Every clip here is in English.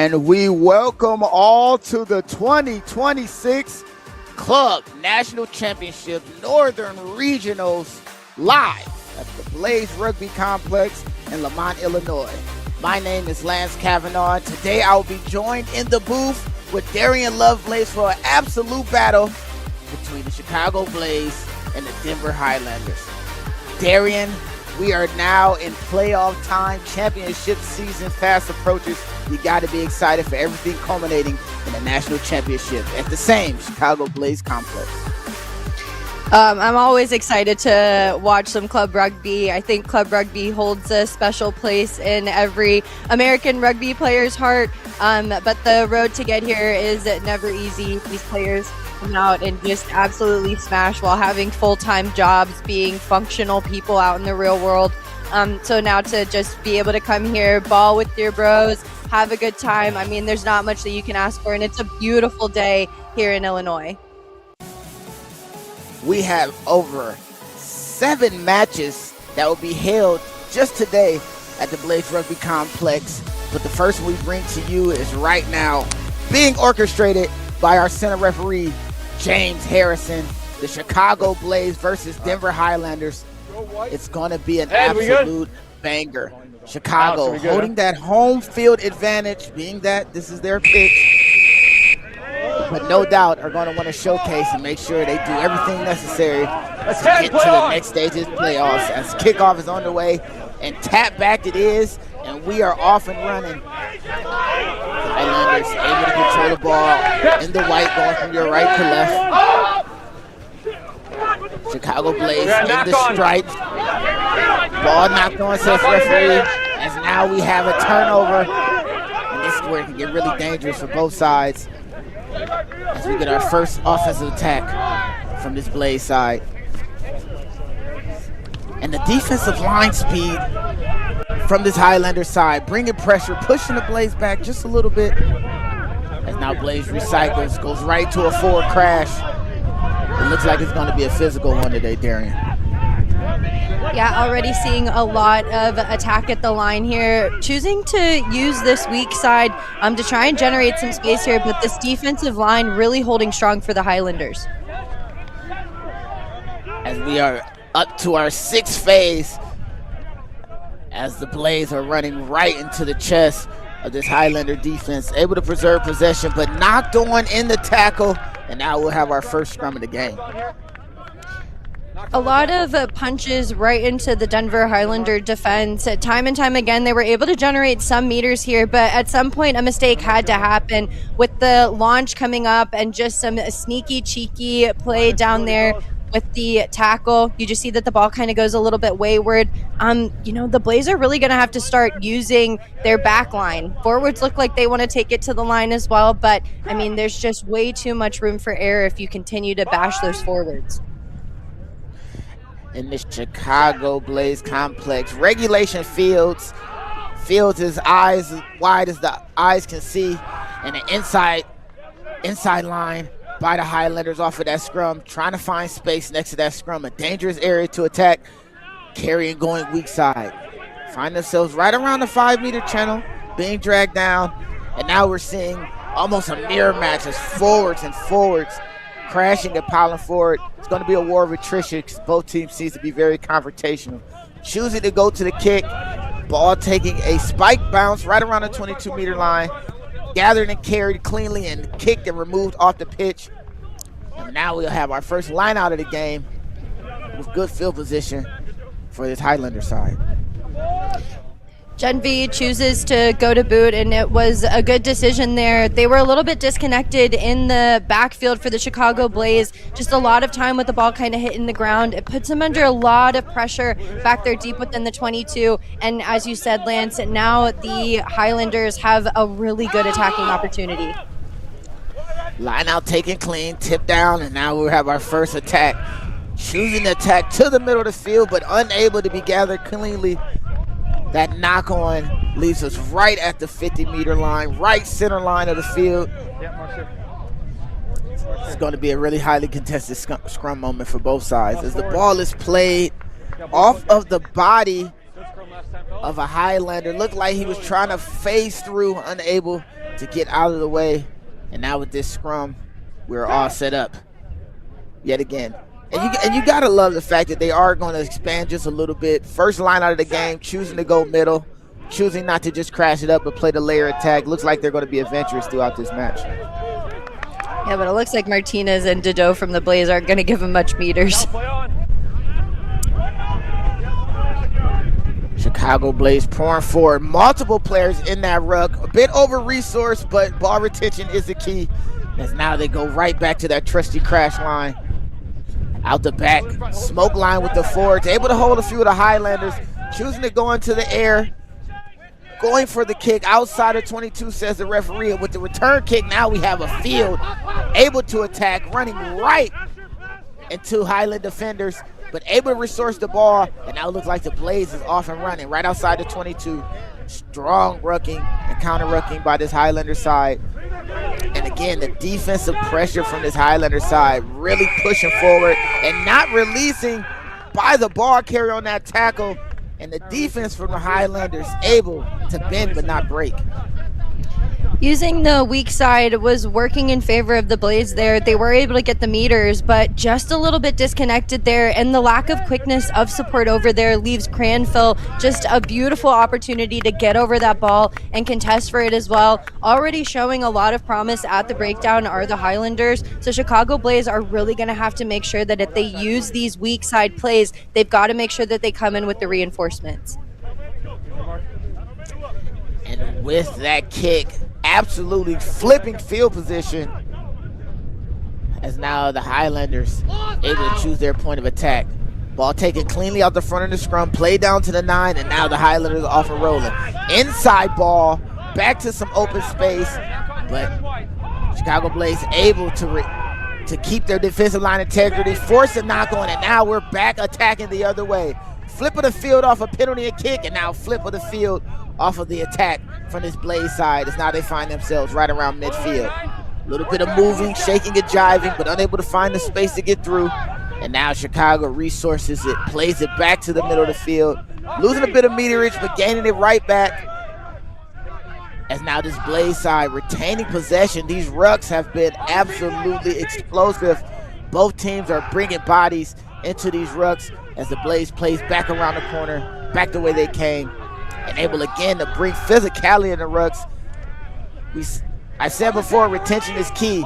And we welcome all to the 2026 Club National Championship Northern Regionals live at the Blaze Rugby Complex in Lamont, Illinois. My name is Lance Kavanaugh. Today I will be joined in the booth with Darian Lovelace for an absolute battle between the Chicago Blaze and the Denver Highlanders. Darian, we are now in playoff time. Championship season fast approaches. You got to be excited for everything culminating in the national championship at the same Chicago Blaze complex. I'm always excited to watch some club rugby. I think club rugby holds a special place in every American rugby player's heart. But the road to get here is never easy. These players come out and just absolutely smash while having full-time jobs, being functional people out in the real world. So now to just be able to come here, ball with your bros, have a good time. I mean, there's not much that you can ask for, and it's a beautiful day here in Illinois. We have over 7 matches that will be held just today at the Blaze Rugby Complex. But the first one we bring to you is right now being orchestrated by our center referee, James Harrison. The Chicago Blaze versus Denver Highlanders. It's going to be an absolute banger. Chicago holding that home field advantage, being that this is their pitch. But no doubt are going to want to showcase and make sure they do everything necessary to get to the next stage of the playoffs as kickoff is on the way. And tap back it is, and we are off and running. The Highlanders able to control the ball in the white, going from your right to left. Chicago Blaze in the stripes. Ball knocked on, says referee, as now we have a turnover. And this is where it can get really dangerous for both sides as we get our first offensive attack from this Blaze side. And the defensive line speed from this Highlander side, bringing pressure, pushing the Blaze back just a little bit. As now Blaze recycles, goes right to a forward crash. It looks like it's going to be a physical one today, Darian. Yeah, already seeing a lot of attack at the line here. Choosing to use this weak side to try and generate some space here, but this defensive line really holding strong for the Highlanders. As we are up to our 6th phase, as the Blaze are running right into the chest of this Highlander defense, able to preserve possession, but knocked on in the tackle, and now we'll have our first scrum of the game. A lot of punches right into the Denver Highlander defense. Time and time again, they were able to generate some meters here, but at some point a mistake had to happen with the launch coming up and just some sneaky, cheeky play down there with the tackle. You just see that the ball kind of goes a little bit wayward. The Blaze are really going to have to start using their back line. Forwards look like they want to take it to the line as well, but I mean, there's just way too much room for error if you continue to bash those forwards. In the Chicago Blaze complex, regulation fields is eyes as wide as the eyes can see, and an inside line by the Highlanders off of that scrum, trying to find space next to that scrum, a dangerous area to attack. Carrying going weak side, find themselves right around the 5-meter channel, being dragged down, and now we're seeing almost a mirror match as forwards crashing and piling forward. It's going to be a war of attrition because both teams seem to be very confrontational. Choosing to go to the kick, ball taking a spike bounce right around the 22-meter line, gathered and carried cleanly and kicked and removed off the pitch. And now we'll have our first line out of the game with good field position for this Highlander side. Gen V chooses to go to boot, and it was a good decision there. They were a little bit disconnected in the backfield for the Chicago Blaze. Just a lot of time with the ball kind of hitting the ground. It puts them under a lot of pressure back there deep within the 22. And as you said, Lance, now the Highlanders have a really good attacking opportunity. Line out taken clean, tip down, and now we'll have our first attack. Choosing to attack to the middle of the field, but unable to be gathered cleanly. That knock on leaves us right at the 50-meter line, right center line of the field. It's going to be a really highly contested scrum moment for both sides as the ball is played off of the body of a Highlander. Looked like he was trying to phase through, unable to get out of the way. And now with this scrum, we're all set up yet again. And you got to love the fact that they are going to expand just a little bit. First line out of the game, choosing to go middle, choosing not to just crash it up but play the layer attack. Looks like they're going to be adventurous throughout this match. Yeah, but it looks like Martinez and Dido from the Blaze aren't going to give him much meters. Chicago Blaze pouring forward. Multiple players in that ruck. A bit over-resourced, but ball retention is the key. As now they go right back to that trusty crash line. Out the back, smoke line with the forwards. Able to hold a few of the Highlanders. Choosing to go into the air. Going for the kick outside of 22, says the referee. And with the return kick, now we have a field able to attack, running right into Highland defenders, but able to resource the ball. And now it looks like the Blaze is off and running right outside the 22. Strong rucking and counter rucking by this Highlander side. And again, the defensive pressure from this Highlander side really pushing forward and not releasing by the ball carrier on that tackle. And the defense from the Highlanders able to bend but not break. Using the weak side was working in favor of the Blaze there. They were able to get the meters, but just a little bit disconnected there. And the lack of quickness of support over there leaves Cranfield just a beautiful opportunity to get over that ball and contest for it as well. Already showing a lot of promise at the breakdown are the Highlanders. So Chicago Blaze are really going to have to make sure that if they use these weak side plays, they've got to make sure that they come in with the reinforcements. And with that kick, absolutely flipping field position, as now the Highlanders able to choose their point of attack. Ball taken cleanly out the front of the scrum, play down to the 9, and now the Highlanders are off and rolling. Inside ball, back to some open space, but Chicago Blaze able to keep their defensive line integrity, force a knock on, and now we're back attacking the other way. Flip of the field off a penalty and kick, and now flip of the field off of the attack from this Blaze side, as now they find themselves right around midfield. A little bit of moving, shaking and jiving, but unable to find the space to get through. And now Chicago resources it, plays it back to the middle of the field, losing a bit of meterage, but gaining it right back. As now this Blaze side retaining possession. These rucks have been absolutely explosive. Both teams are bringing bodies into these rucks as the Blaze plays back around the corner, back the way they came, and able again to bring physicality in the rucks. I said before, retention is key.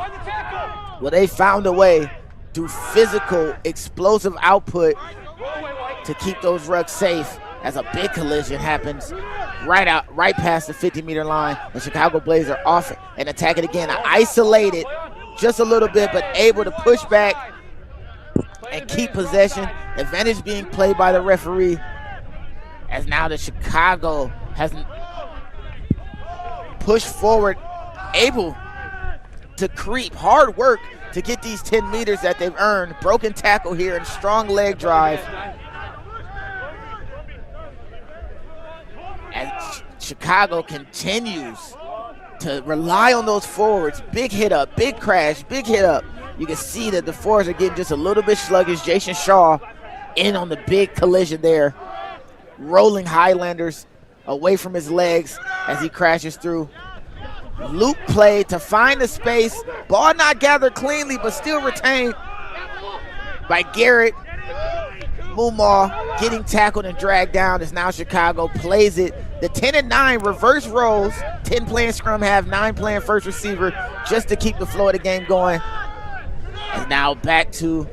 Well, they found a way through physical, explosive output to keep those rucks safe as a big collision happens right past the 50-meter line. And Chicago Blaze are off and attack it again. Isolated just a little bit, but able to push back and keep possession. Advantage being played by the referee, as now the Chicago has pushed forward, able to creep. Hard work to get these 10 meters that they've earned. Broken tackle here and strong leg drive. As Chicago continues to rely on those forwards. Big hit up, big crash, big hit up. You can see that the forwards are getting just a little bit sluggish. Jason Shaw in on the big collision there. Rolling Highlanders away from his legs as he crashes through. Loop play to find the space. Ball not gathered cleanly, but still retained by Garrett. Mumaw getting tackled and dragged down as now Chicago plays it. The 10 and 9 reverse rolls. 10 playing scrum half, 9 playing first receiver, just to keep the flow of the game going. And now back to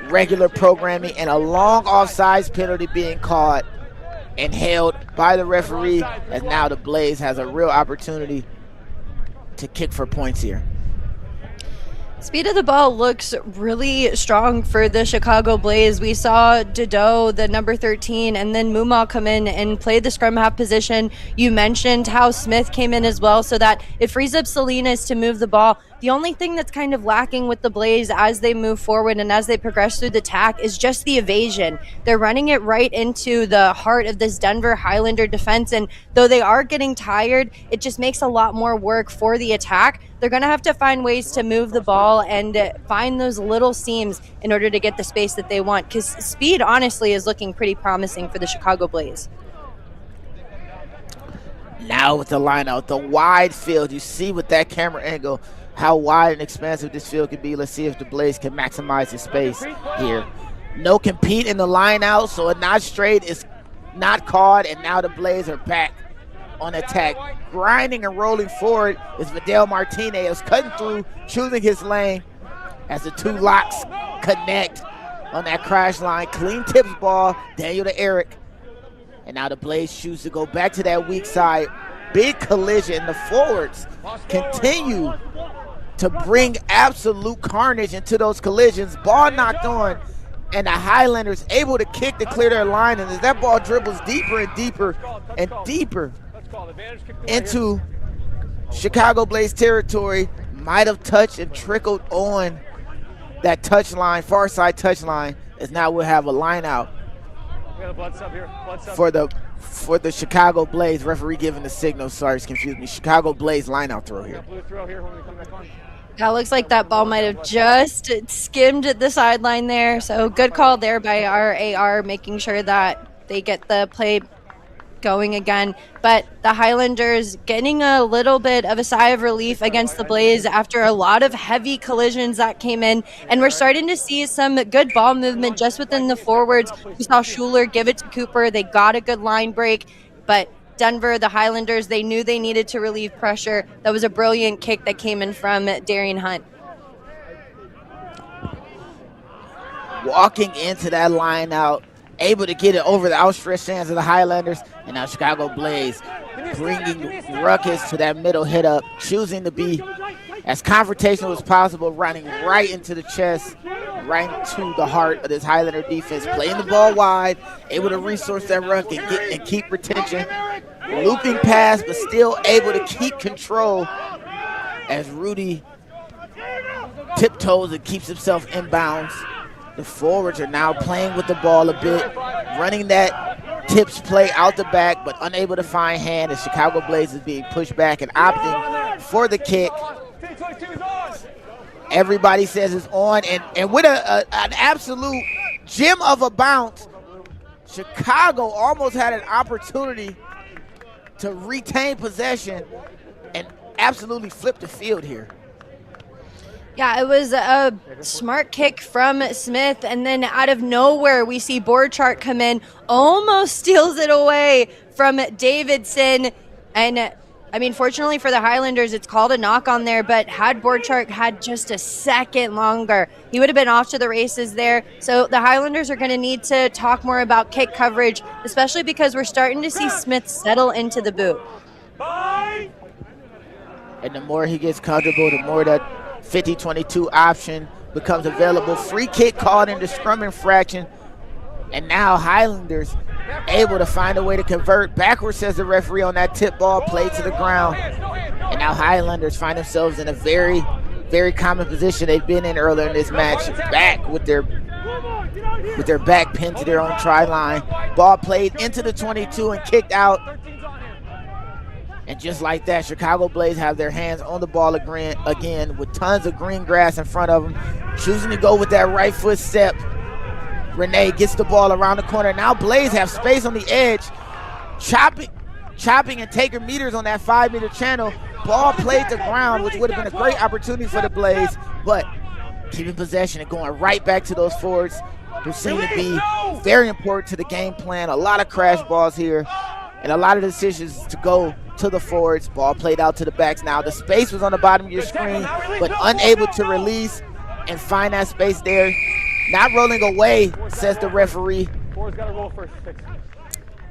regular programming, and a long offsides penalty being caught and held by the referee, as now the Blaze has a real opportunity to kick for points here. Speed of the ball looks really strong for the Chicago Blaze. We saw Dido, the number 13, and then Mumaw come in and play the scrum half position. You mentioned how Smith came in as well, so that it frees up Salinas to move the ball. The only thing that's kind of lacking with the Blaze as they move forward and as they progress through the attack is just the evasion. They're running it right into the heart of this Denver Highlander defense, and though they are getting tired, it just makes a lot more work for the attack. They're going to have to find ways to move the ball and find those little seams in order to get the space that they want, because speed, honestly, is looking pretty promising for the Chicago Blaze. Now with the line out, the wide field, you see with that camera angle how wide and expansive this field can be. Let's see if the Blaze can maximize the space here. No compete in the line out, so a not straight is not called, and now the Blaze are back on attack. Grinding and rolling forward is Vidal Martinez, cutting through, choosing his lane as the two locks connect on that crash line. Clean tips ball, Daniel to Eric. And now the Blaze choose to go back to that weak side. Big collision. The forwards continue to bring absolute carnage into those collisions. Ball knocked on, and the Highlanders able to kick to clear their line. And as that ball dribbles deeper and deeper and deeper into Chicago Blaze territory, might have touched and trickled on that touch line, far side touch line, as now we'll have a line out for the Chicago Blaze. Referee giving the signal. Sorry, it's confused me. Chicago Blaze line out throw here. That looks like that ball might have just skimmed the sideline there. So good call there by our AR, making sure that they get the play going again. But the Highlanders getting a little bit of a sigh of relief against the Blaze after a lot of heavy collisions that came in. And we're starting to see some good ball movement just within the forwards. We saw Schuler give it to Cooper. They got a good line break. But Denver, the Highlanders, they knew they needed to relieve pressure. That was a brilliant kick that came in from Darian Hunt. Walking into that line out, able to get it over the outstretched hands of the Highlanders, and now Chicago Blaze bringing ruckus to that middle hit up, choosing to be as confrontational as possible, running right into the chest, right into the heart of this Highlander defense, playing the ball wide, able to resource that ruck and keep retention, looping pass, but still able to keep control as Rudy tiptoes and keeps himself inbounds. The forwards are now playing with the ball a bit, running that tips play out the back, but unable to find hand as Chicago Blaze is being pushed back and opting for the kick. Everybody says it's on, and with an absolute gem of a bounce, Chicago almost had an opportunity to retain possession and absolutely flip the field here. Yeah, it was a smart kick from Smith, and then out of nowhere, we see Borchardt come in, almost steals it away from Davidson. And, I mean, fortunately for the Highlanders, it's called a knock on there, but had Borchardt had just a second longer, he would have been off to the races there. So the Highlanders are going to need to talk more about kick coverage, especially because we're starting to see Smith settle into the boot. And the more he gets comfortable, the more that 50-22 option becomes available. Free kick called into scrum infraction. And now Highlanders able to find a way to convert. Backwards, says the referee on that tip ball, played to the ground. And now Highlanders find themselves in a very, very common position they've been in earlier in this match. Back with their back pinned to their own try line. Ball played into the 22 and kicked out. And just like that, Chicago Blaze have their hands on the ball again with tons of green grass in front of them. Choosing to go with that right foot step. Renee gets the ball around the corner. Now Blaze have space on the edge. Chopping and taking meters on that 5-meter channel. Ball played to ground, which would have been a great opportunity for the Blaze. But keeping possession and going right back to those forwards who seem to be very important to the game plan. A lot of crash balls here and a lot of decisions to go to the forwards. Ball played out to the backs. Now the space was on the bottom of your screen, but unable to release and find that space there. Not rolling away, says the referee.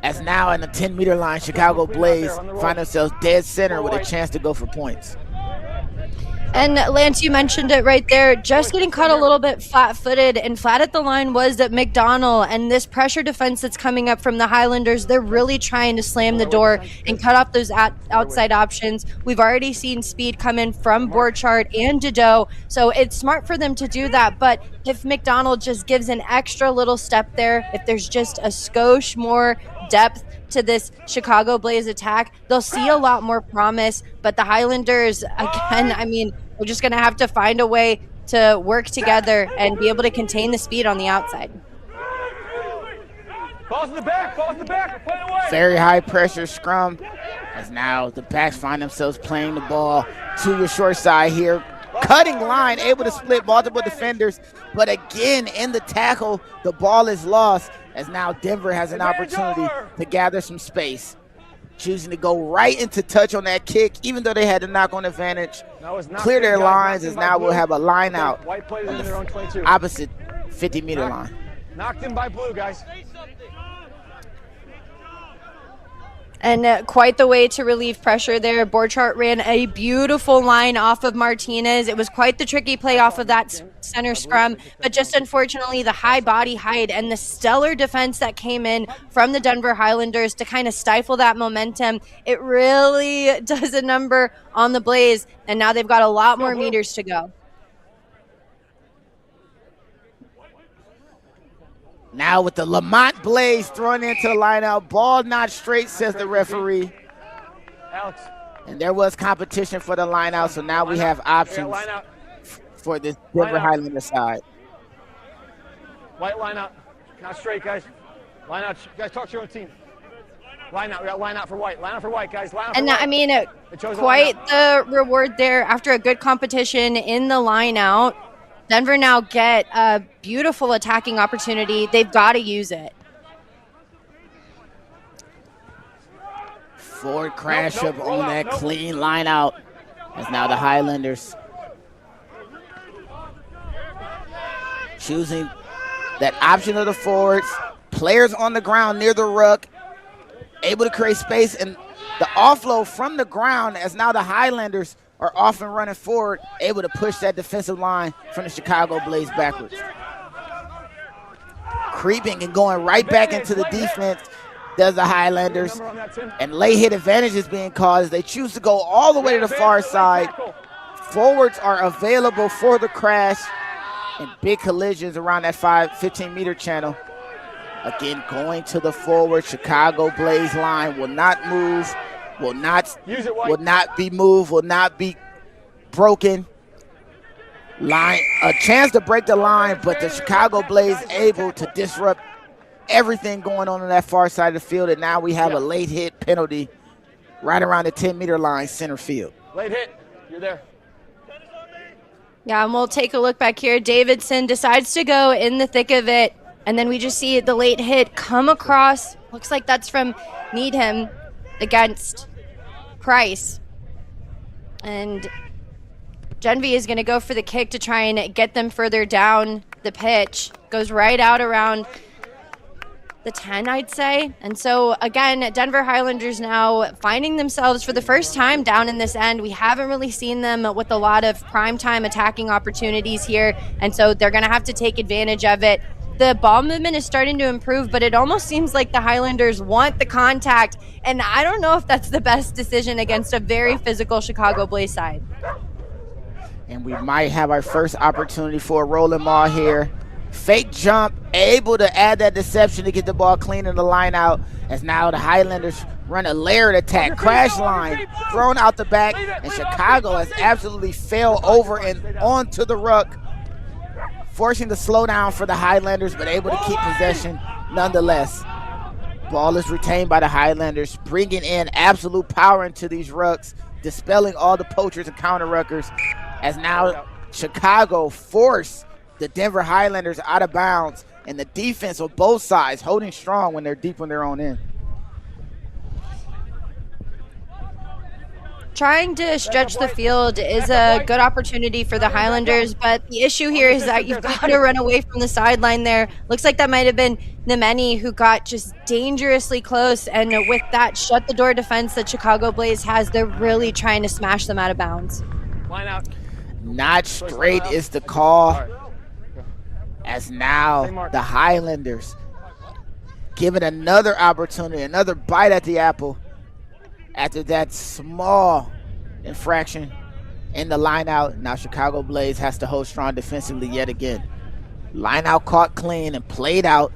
As now in the 10-meter line, Chicago Blaze find themselves dead center with a chance to go for points. And Lance, you mentioned it right there, just getting caught a little bit flat-footed, and flat at the line was that McDonald, and this pressure defense that's coming up from the Highlanders, they're really trying to slam the door and cut off those outside options. We've already seen speed come in from Borchardt and Dideau, so it's smart for them to do that. But if McDonald just gives an extra little step there, if there's just a skosh more depth to this Chicago Blaze attack, they'll see a lot more promise. But the Highlanders, again, I mean, we're just going to have to find a way to work together and be able to contain the speed on the outside. Balls in the back, balls in the back, play away. Very high pressure scrum As now the backs find themselves playing the ball to your short side here. Cutting line, able to split multiple defenders, but again in the tackle, the ball is lost, as now Denver has an opportunity to gather some space. Choosing to go right into touch on that kick, even though they had the knock-on advantage. Clear their lines, as now we'll have a line out on the opposite 50-meter line. Knocked in by blue, guys. And quite the way to relieve pressure there. Borchardt ran a beautiful line off of Martinez. It was quite the tricky play off of that center scrum, but just unfortunately the high body height and the stellar defense that came in from the Denver Highlanders to kind of stifle that momentum, it really does a number on the Blaze, and now they've got a lot more meters to go. Now with the Lamont Blaze thrown into the lineout, ball not straight, says the referee. Alex. And there was competition for the lineout, so now we have options for the Denver Highlander side. White line out, not straight, guys. Line out, guys. Talk to your own team. Line out. We got line out for white. Line out for white, guys. Line out for and white. I mean, quite the reward there after a good competition in the line out. Denver now get a beautiful attacking opportunity. They've got to use it. Forward crash up on that clean line out. As now the Highlanders choosing that option of the forwards. Players on the ground near the ruck, able to create space, and the offload from the ground, as now the Highlanders are off and running forward, able to push that defensive line from the Chicago Blaze backwards. Creeping and going right back into the defense does the Highlanders, and late hit advantage is being called as they choose to go all the way to the far side. Forwards are available for the crash, and big collisions around that 15-meter channel. Again, going to the forward, Chicago Blaze line will not move, will not be moved, will not be broken. Line, a chance to break the line, but the Chicago Blaze able to disrupt everything going on that far side of the field, and now we have a late hit penalty right around the 10-meter line, center field. Late hit, you're there. Yeah, and we'll take a look back here. Davidson decides to go in the thick of it, and then we just see the late hit come across. Looks like that's from Needham against Price. And Genvie is going to go for the kick to try and get them further down the pitch. Goes right out around the 10, I'd say. And so, again, Denver Highlanders now finding themselves for the first time down in this end. We haven't really seen them with a lot of primetime attacking opportunities here, and so they're going to have to take advantage of it. The ball movement is starting to improve, but it almost seems like the Highlanders want the contact, and I don't know if that's the best decision against a very physical Chicago Blaze side. And we might have our first opportunity for a rolling ball here. Fake jump, able to add that deception to get the ball clean in the line out, as now the Highlanders run a layered attack. Crash line thrown out the back, and Chicago has absolutely fell over and onto the ruck, forcing the slowdown for the Highlanders, but able to keep possession nonetheless. Ball is retained by the Highlanders, bringing in absolute power into these rucks, dispelling all the poachers and counter ruckers, as now Chicago force the Denver Highlanders out of bounds, and the defense on both sides holding strong when they're deep on their own end. Trying to stretch the field is a good opportunity for the Highlanders, but the issue here is that you've got to run away from the sideline there. Looks like that might have been Nemeni who got just dangerously close, and with that shut-the-door defense that Chicago Blaze has, they're really trying to smash them out of bounds. Line out. Not straight is the call, as now the Highlanders given another opportunity, another bite at the apple after that small infraction in the line out. Now Chicago Blaze has to hold strong defensively yet again. Line out caught clean and played out,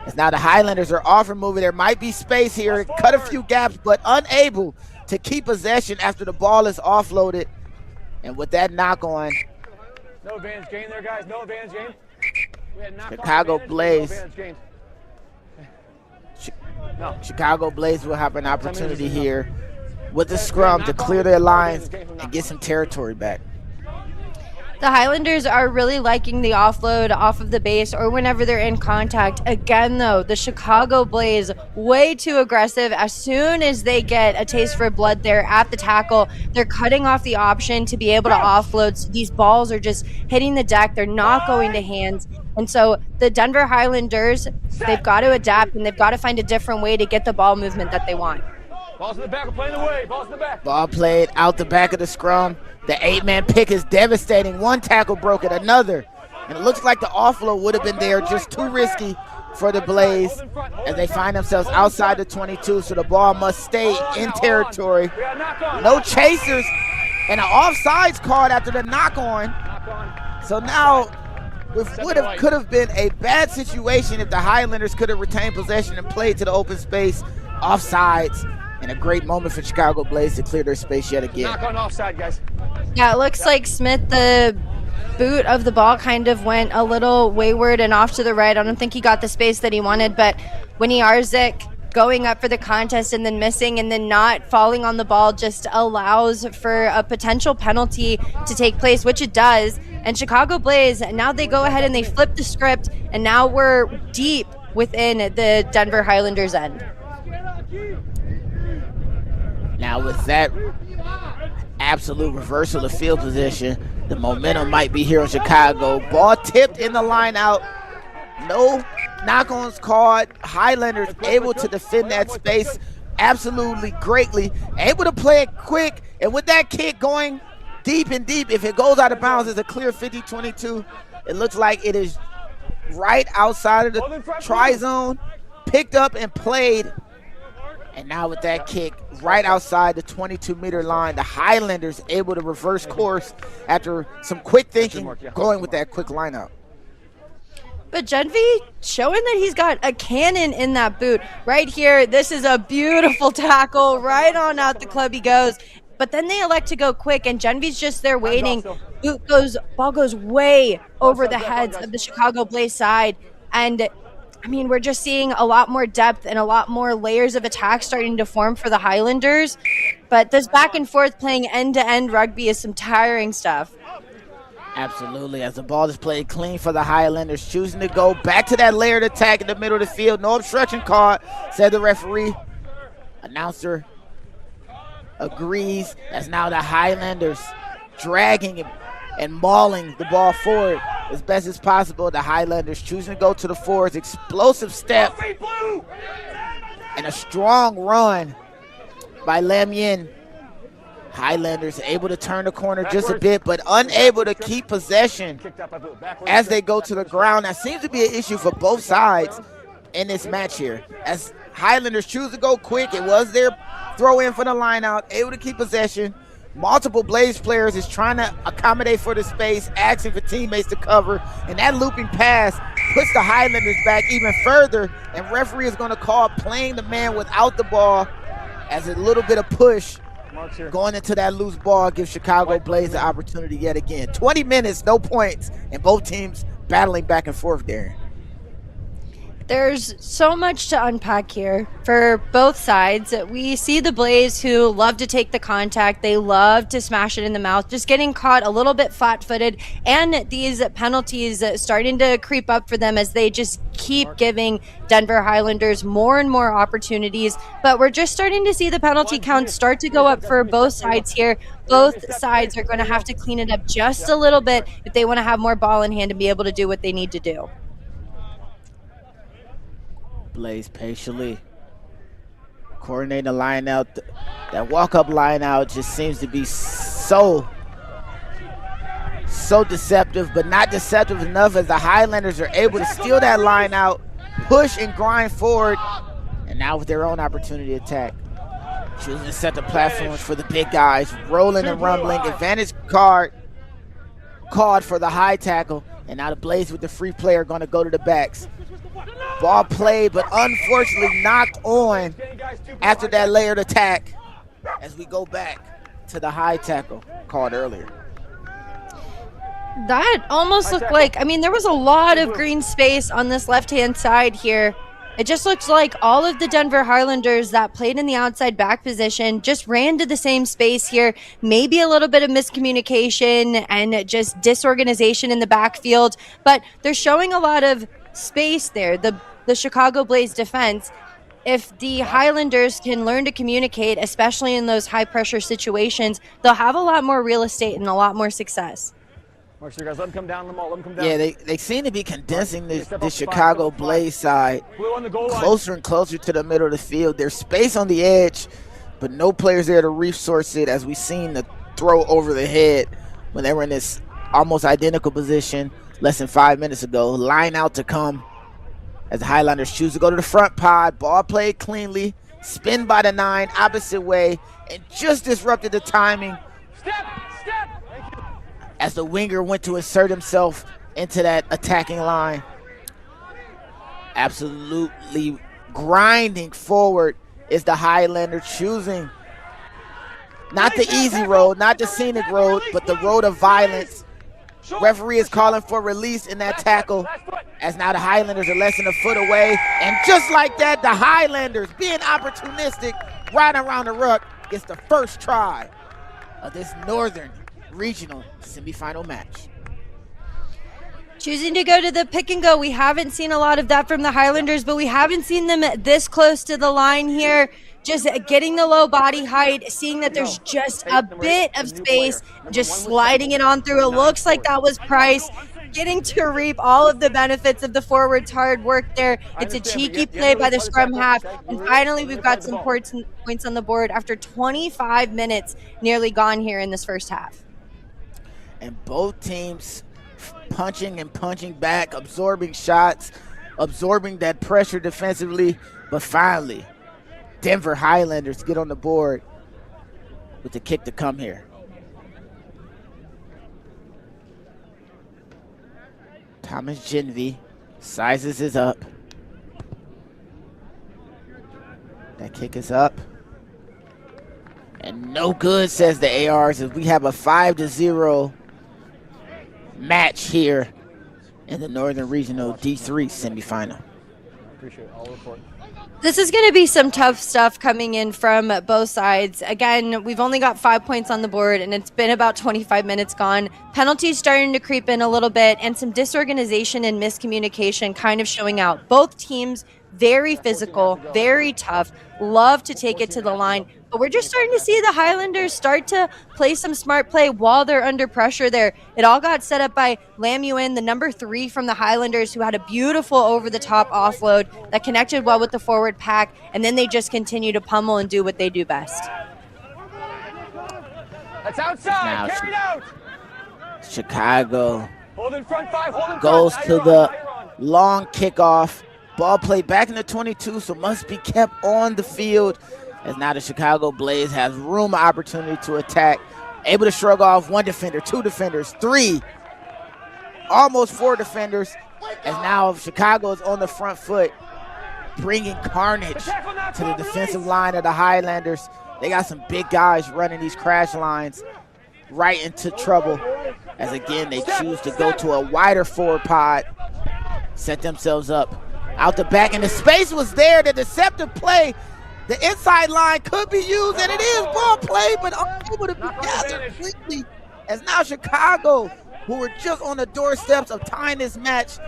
as now the Highlanders are off and moving. There might be space here, cut a few gaps, but unable to keep possession after the ball is offloaded. And with that knock on, no advantage gain there, guys. No advantage gain. Chicago Blaze Chicago Blaze will have an opportunity here with the scrum to clear their lines and get some territory back. The Highlanders are really liking the offload off of the base or whenever they're in contact. Again, though, the Chicago Blaze way too aggressive. As soon as they get a taste for blood there at the tackle, they're cutting off the option to be able to offload. So these balls are just hitting the deck. They're not going to hands. And so the Denver Highlanders, they've got to adapt and they've got to find a different way to get the ball movement that they want. Balls in the back, we're playing away. Balls in the back. Ball played out the back of the scrum. The 8-man pick is devastating. One tackle broken, another. And it looks like the offload would have been there, just too risky for the Blaze as they find themselves outside the 22, so the ball must stay in territory. No chasers and an offsides card after the knock-on. So now could have been a bad situation if the Highlanders could have retained possession and played to the open space. Offsides, and a great moment for Chicago Blaze to clear their space yet again. Knock on offside, guys. Yeah, it looks like Smith, the boot of the ball kind of went a little wayward and off to the right. I don't think he got the space that he wanted, but Winnie Arzik going up for the contest and then missing and then not falling on the ball just allows for a potential penalty to take place, which it does. And Chicago Blaze, now they go ahead and they flip the script, and now we're deep within the Denver Highlanders end. Now with that absolute reversal of field position, the momentum might be here in Chicago. Ball tipped in the line out. No knock-ons called. Highlanders able to defend that space absolutely greatly. Able to play it quick. And with that kick going deep and deep, if it goes out of bounds, it's a clear 50-22. It looks like it is right outside of the try zone. Picked up and played. And now with that kick right outside the 22-meter line, the Highlanders able to reverse course after some quick thinking, going with that quick lineup. But Genvy showing that he's got a cannon in that boot. Right here, this is a beautiful tackle. Right on out the club he goes. But then they elect to go quick, and Genvy's just there waiting. Ball goes way over the heads of the Chicago Blaze side. And I mean, we're just seeing a lot more depth and a lot more layers of attack starting to form for the Highlanders. But this back and forth playing end-to-end rugby is some tiring stuff. Absolutely, as the ball is played clean for the Highlanders, choosing to go back to that layered attack in the middle of the field. No obstruction card, said the referee. Announcer agrees, as now the Highlanders dragging and mauling the ball forward as best as possible. The Highlanders choosing to go to the forwards. Explosive step and a strong run by Lam Yin. Highlanders able to turn the corner just a bit, but unable to keep possession as they go to the ground. That seems to be an issue for both sides in this match here. As Highlanders choose to go quick, it was their throw in for the line out, able to keep possession. Multiple Blaze players is trying to accommodate for the space, asking for teammates to cover, and that looping pass puts the Highlanders back even further, and referee is going to call playing the man without the ball as a little bit of push going into that loose ball gives Chicago Blaze the opportunity yet again. 20 minutes, no points, and both teams battling back and forth there. There's so much to unpack here for both sides. We see the Blaze who love to take the contact. They love to smash it in the mouth, just getting caught a little bit flat-footed, and these penalties starting to creep up for them as they just keep giving Denver Highlanders more and more opportunities. But we're just starting to see the penalty count start to go up for both sides here. Both sides are going to have to clean it up just a little bit if they want to have more ball in hand and be able to do what they need to do. Blaze patiently coordinating the line out. That walk-up line out just seems to be so deceptive, but not deceptive enough as the Highlanders are able to steal that line out, push and grind forward, and now with their own opportunity to attack. Choosing to set the platforms for the big guys, rolling and rumbling. Advantage card called for the high tackle, and now the Blaze with the free player going to go to the backs. Ball played, but unfortunately knocked on after that layered attack as we go back to the high tackle called earlier. That almost looked like, I mean, there was a lot of green space on this left-hand side here, It just looks like all of the Denver Highlanders that played in the outside back position just ran to the same space here. Maybe a little bit of miscommunication and just disorganization in the backfield, but they're showing a lot of space there. The Chicago Blaze defense, if the Highlanders can learn to communicate, especially in those high pressure situations, they'll have a lot more real estate and a lot more success. Mark, so guys, let them come down. Let them come down. Yeah, they seem to be condensing the Chicago Blaze side closer and closer to the middle of the field. There's space on the edge, but no players there to resource it, as we've seen the throw over the head when they were in this almost identical position less than 5 minutes ago. Line out to come as the Highlanders choose to go to the front pod. Ball played cleanly, spin by the 9, opposite way, and just disrupted the timing as the winger went to insert himself into that attacking line. Absolutely grinding forward is the Highlander, choosing not the easy road, not the scenic road, but the road of violence. Referee is calling for release in that tackle, as now the Highlanders are less than a foot away. And just like that, the Highlanders, being opportunistic, right around the ruck, gets the first try of this Northern Regional semifinal match. Choosing to go to the pick and go. We haven't seen a lot of that from the Highlanders, but we haven't seen them this close to the line here. Just getting the low body height, seeing that there's just a bit of space, just sliding it on through. It looks like that was Price getting to reap all of the benefits of the forward's hard work there. It's a cheeky play by the scrum half. And finally, we've got some points on the board after 25 minutes nearly gone here in this first half. And both teams punching and punching back, absorbing shots, absorbing that pressure defensively. But finally, Denver Highlanders get on the board with the kick to come here. Thomas Genvy sizes his up. That kick is up. And no good, says the ARs, as we have a 5-0 match here in the Northern Regional D3 semifinal. Appreciate it. I'll report. This is going to be some tough stuff coming in from both sides. Again, we've only got 5 points on the board, and it's been about 25 minutes gone. Penalties starting to creep in a little bit, and some disorganization and miscommunication kind of showing out. Both teams very physical, very tough, love to take it to the line. But we're just starting to see the Highlanders start to play some smart play while they're under pressure there. It all got set up by Lamuin, the number 3 from the Highlanders, who had a beautiful over-the-top offload that connected well with the forward pack, and then they just continue to pummel and do what they do best. That's outside. Carry it out. Chicago Hold in front 5. Hold in goes front. to the long kickoff. Ball played back in the 22, so must be kept on the field, as now the Chicago Blaze has room opportunity to attack. Able to shrug off 1 defender, 2 defenders, 3, almost 4 defenders, as now Chicago is on the front foot, bringing carnage to the defensive line of the Highlanders. They got some big guys running these crash lines right into trouble, as again they choose to go to a wider forward pod, set themselves up. Out the back, and the space was there, the deceptive play. The inside line could be used, and it is ball play, but unable to be gathered quickly, as now Chicago, who were just on the doorsteps of tying this match,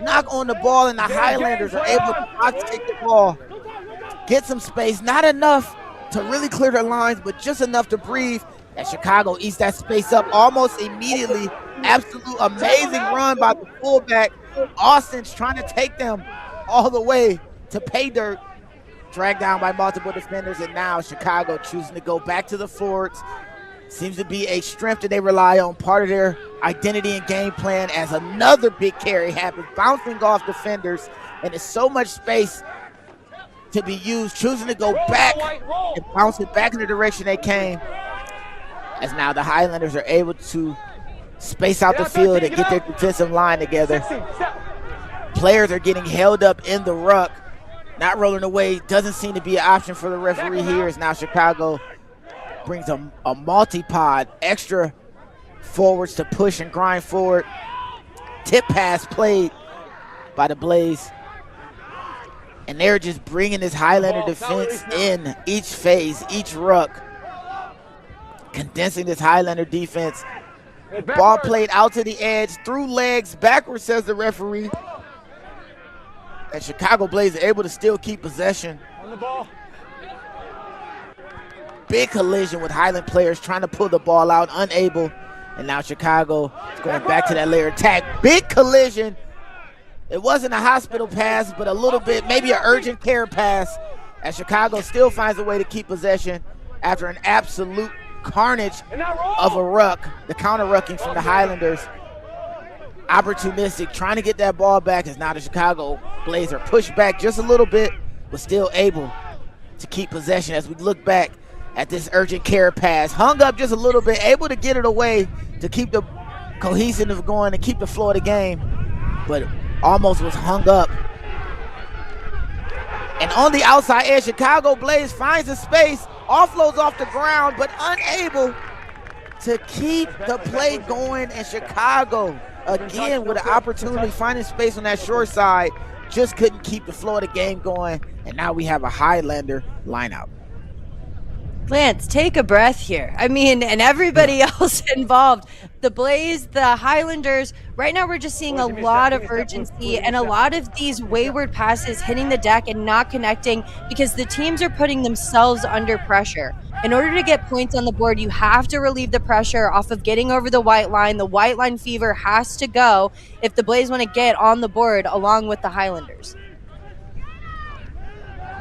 knock on the ball, and the Highlanders are able to not take the ball, get some space, not enough to really clear their lines, but just enough to breathe, as Chicago eats that space up almost immediately. Absolute amazing run by the fullback. Austin's trying to take them all the way to pay dirt, dragged down by multiple defenders, and now Chicago choosing to go back to the forwards. Seems to be a strength that they rely on, part of their identity and game plan, as another big carry happens, bouncing off defenders, and there's so much space to be used, choosing to go back and bounce it back in the direction they came, as now the Highlanders are able to space out the field and get their defensive line together. Players are getting held up in the ruck, not rolling away. Doesn't seem to be an option for the referee here, as now Chicago brings a multi-pod, extra forwards to push and grind forward. Tip pass played by the Blaze. And they're just bringing this Highlander defense in each phase, each ruck, condensing this Highlander defense. Ball played out to the edge, through legs, backwards, says the referee. And Chicago Blaze are able to still keep possession. On the ball. Big collision with Highland players trying to pull the ball out, unable. And now Chicago is going back to that layer attack. Big collision. It wasn't a hospital pass, but a little bit, maybe an urgent care pass, as Chicago still finds a way to keep possession after an absolute carnage of a ruck, the counter rucking from the Highlanders. Opportunistic, trying to get that ball back, as now the Chicago Blaze are pushed back just a little bit, but still able to keep possession as we look back at this urgent care pass. Hung up just a little bit, able to get it away to keep the cohesiveness going and keep the flow of the game, but almost was hung up. And on the outside edge, Chicago Blaze finds a space, offloads off the ground, but unable to keep the play going. And Chicago, again, with an opportunity, finding space on that short side, just couldn't keep the flow of the game going. And now we have a Highlander lineout. Lance, take a breath here. I mean, and everybody else involved. The Blaze, the Highlanders, right now we're just seeing a lot of urgency and a lot of these wayward passes hitting the deck and not connecting because the teams are putting themselves under pressure. In order to get points on the board, you have to relieve the pressure off of getting over the white line. The white line fever has to go if the Blaze want to get on the board along with the Highlanders.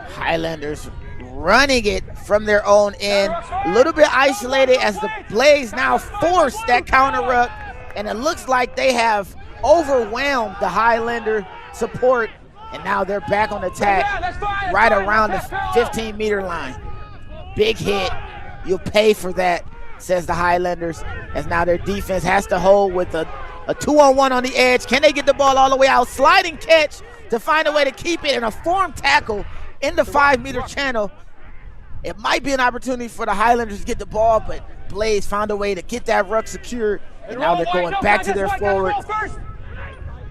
Highlanders running it from their own end, a little bit isolated as the Blaze now force that counter ruck, and it looks like they have overwhelmed the Highlander support, and now they're back on attack right around the 15-meter line. Big hit, you'll pay for that, says the Highlanders, as now their defense has to hold with a 2-on-1 on the edge. Can they get the ball all the way out? Sliding catch to find a way to keep it, and a form tackle in the 5-meter channel. It might be an opportunity for the Highlanders to get the ball, but Blaze found a way to get that ruck secured, and now they're going back to their forward.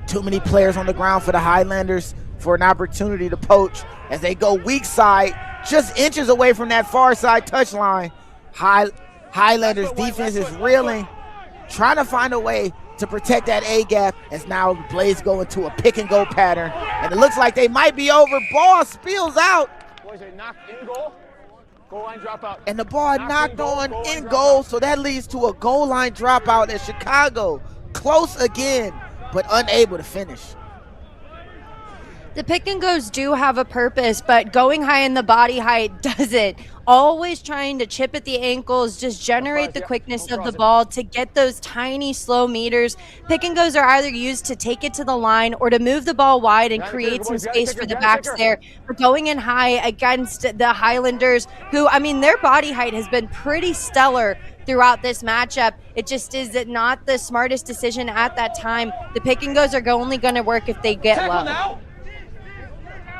Too many players on the ground for the Highlanders for an opportunity to poach as they go weak side, just inches away from that far side touchline. Highlanders defense is reeling, trying to find a way to protect that A-gap, as now the Blaze go into a pick-and-go pattern, and it looks like they might be over. Ball spills out. Boys, they knock in goal. Goal line dropout. And the ball knocked on in goal, so that leads to a goal line dropout as Chicago close again, but unable to finish. The pick and goes do have a purpose, but going high in the body height doesn't. Always trying to chip at the ankles, just generate the quickness of the ball to get those tiny slow meters. Pick and goes are either used to take it to the line or to move the ball wide and create some space for the backs there. But going in high against the Highlanders, who, I mean, their body height has been pretty stellar throughout this matchup. It just is not the smartest decision at that time. The pick and goes are only going to work if they get low.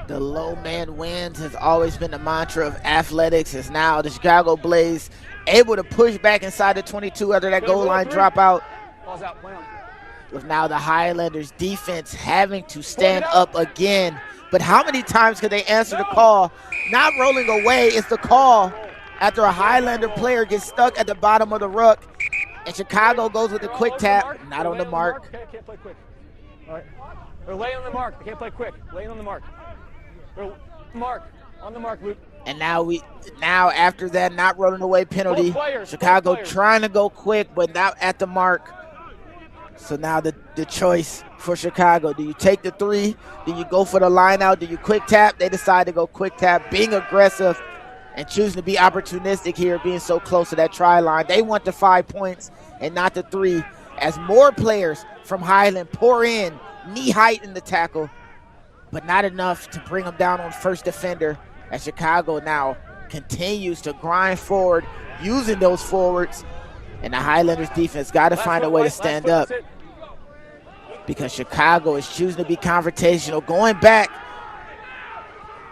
The low man wins has always been the mantra of athletics, as now the Chicago Blaze able to push back inside the 22 after that goal line dropout. With now the Highlanders defense having to stand up again. But how many times could they answer the call? Not rolling away is the call after a Highlander player gets stuck at the bottom of the ruck. And Chicago goes with a quick tap, not on the mark. Can't play quick. All right. They're laying on the mark. They can't play quick. Laying on the mark. On the mark, Luke. And now after that not running away penalty, Chicago trying to go quick but not at the mark. So now the choice for Chicago, do you take the 3? Do you go for the line out? Do you quick tap? They decide to go quick tap, being aggressive and choosing to be opportunistic here, being so close to that try line. They want the 5 points and not the 3, as more players from Highland pour in, knee height in the tackle, but not enough to bring them down on first defender, as Chicago now continues to grind forward, using those forwards. And the Highlanders defense got to find a way to stand up, because Chicago is choosing to be confrontational, going back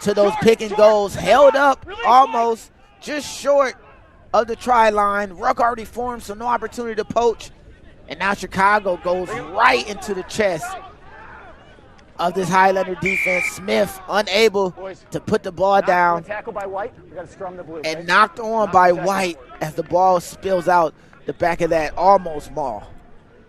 to those pick and goals, held up almost just short of the try line. Ruck already formed, so no opportunity to poach. And now Chicago goes right into the chest of this Highlander defense. Smith unable to put the ball down Tackle by White. We got to scrum the blue. and knocked on by White as the ball spills out the back of that almost maul.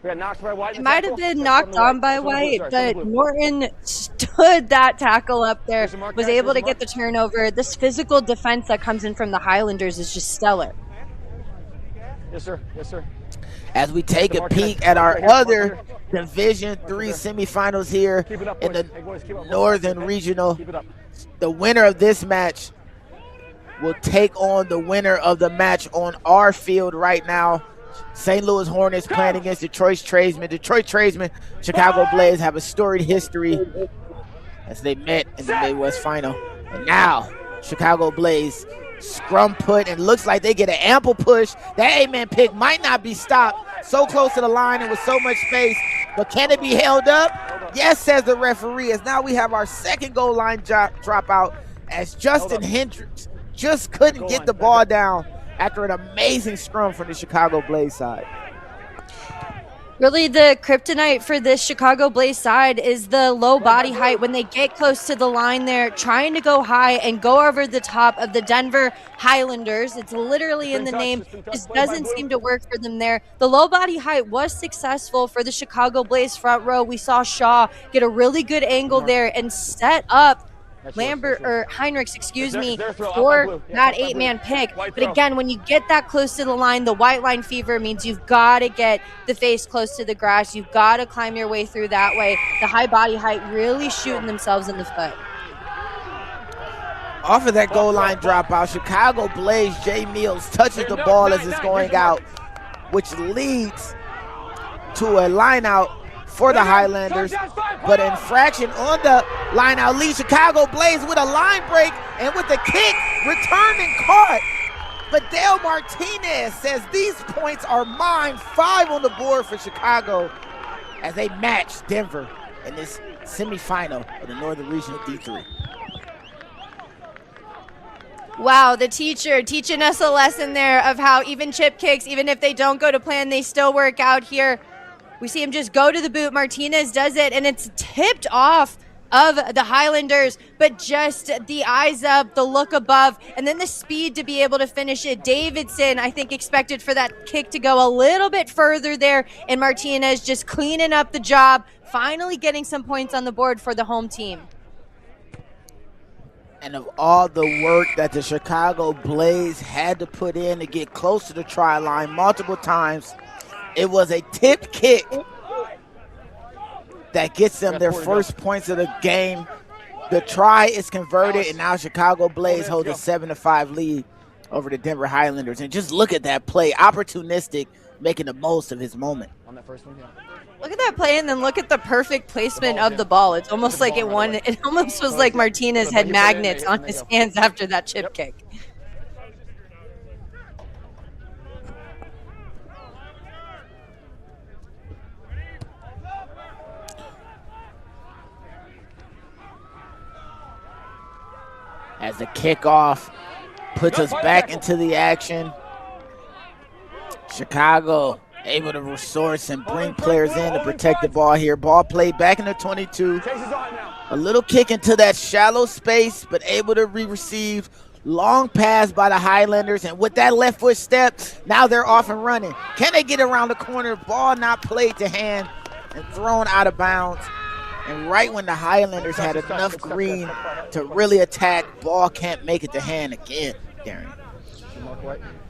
We got knocked by White. It might have been knocked on by White, but Norton stood that tackle up there, was able to get the turnover. This physical defense that comes in from the Highlanders is just stellar. Yes, sir. Yes, sir. As we take a peek at our other Division III semifinals here in the Northern Regional, the winner of this match will take on the winner of the match on our field right now. St. Louis Hornets playing against Detroit Tradesmen. Detroit Tradesmen, Chicago Blaze have a storied history as they met in the Midwest Final. And now, Chicago Blaze scrum put, and looks like they get an ample push. That 8-man pick might not be stopped. So close to the line and with so much space. But can it be held up? Yes, says the referee, as now we have our second goal line drop out as Justin Hendricks just couldn't get the ball down after an amazing scrum from the Chicago Blaze side. Really, the kryptonite for this Chicago Blaze side is the low body height. When they get close to the line, they're trying to go high and go over the top of the Denver Highlanders. It's literally in the name. Just doesn't seem to work for them there. The low body height was successful for the Chicago Blaze front row. We saw Shaw get a really good angle there and set up Heinrichs, for that 8-man pick. But again, when you get that close to the line, the white line fever means you've got to get the face close to the grass. You've got to climb your way through that way. The high body height really shooting themselves in the foot. Off of that goal line dropout, Chicago Blaze, Jay Mills touches the ball as it's going out, which leads to a line out for the Highlanders, but infraction on the line out lead. Chicago Blaze with a line break and with the kick returned and caught. But Dale Martinez says these points are mine. 5 on the board for Chicago as they match Denver in this semifinal of the Northern Regional D3. Wow, the teacher teaching us a lesson there of how even chip kicks, even if they don't go to plan, they still work out here. We see him just go to the boot. Martinez does it, and it's tipped off of the Highlanders, but just the eyes up, the look above, and then the speed to be able to finish it. Davidson, I think, expected for that kick to go a little bit further there, and Martinez just cleaning up the job, finally getting some points on the board for the home team. And of all the work that the Chicago Blaze had to put in to get close to the try line multiple times, it was a tip kick that gets them their first points of the game. The try is converted, and now Chicago Blaze holds a 7-5 lead over the Denver Highlanders. And just look at that play, opportunistic, making the most of his moment. On that first one, yeah. Look at that play, and then look at the perfect placement of the ball. It's almost like it won. It almost was like Martinez had magnets on his hands after that chip kick. As the kickoff puts us back into the action. Chicago able to resource and bring players in to protect the ball here. Ball played back in the 22. A little kick into that shallow space, but able to receive. Long pass by the Highlanders, and with that left foot step, now they're off and running. Can they get around the corner? Ball not played to hand and thrown out of bounds. And right when the Highlanders had enough green to really attack, ball can't make it to hand again, Darren.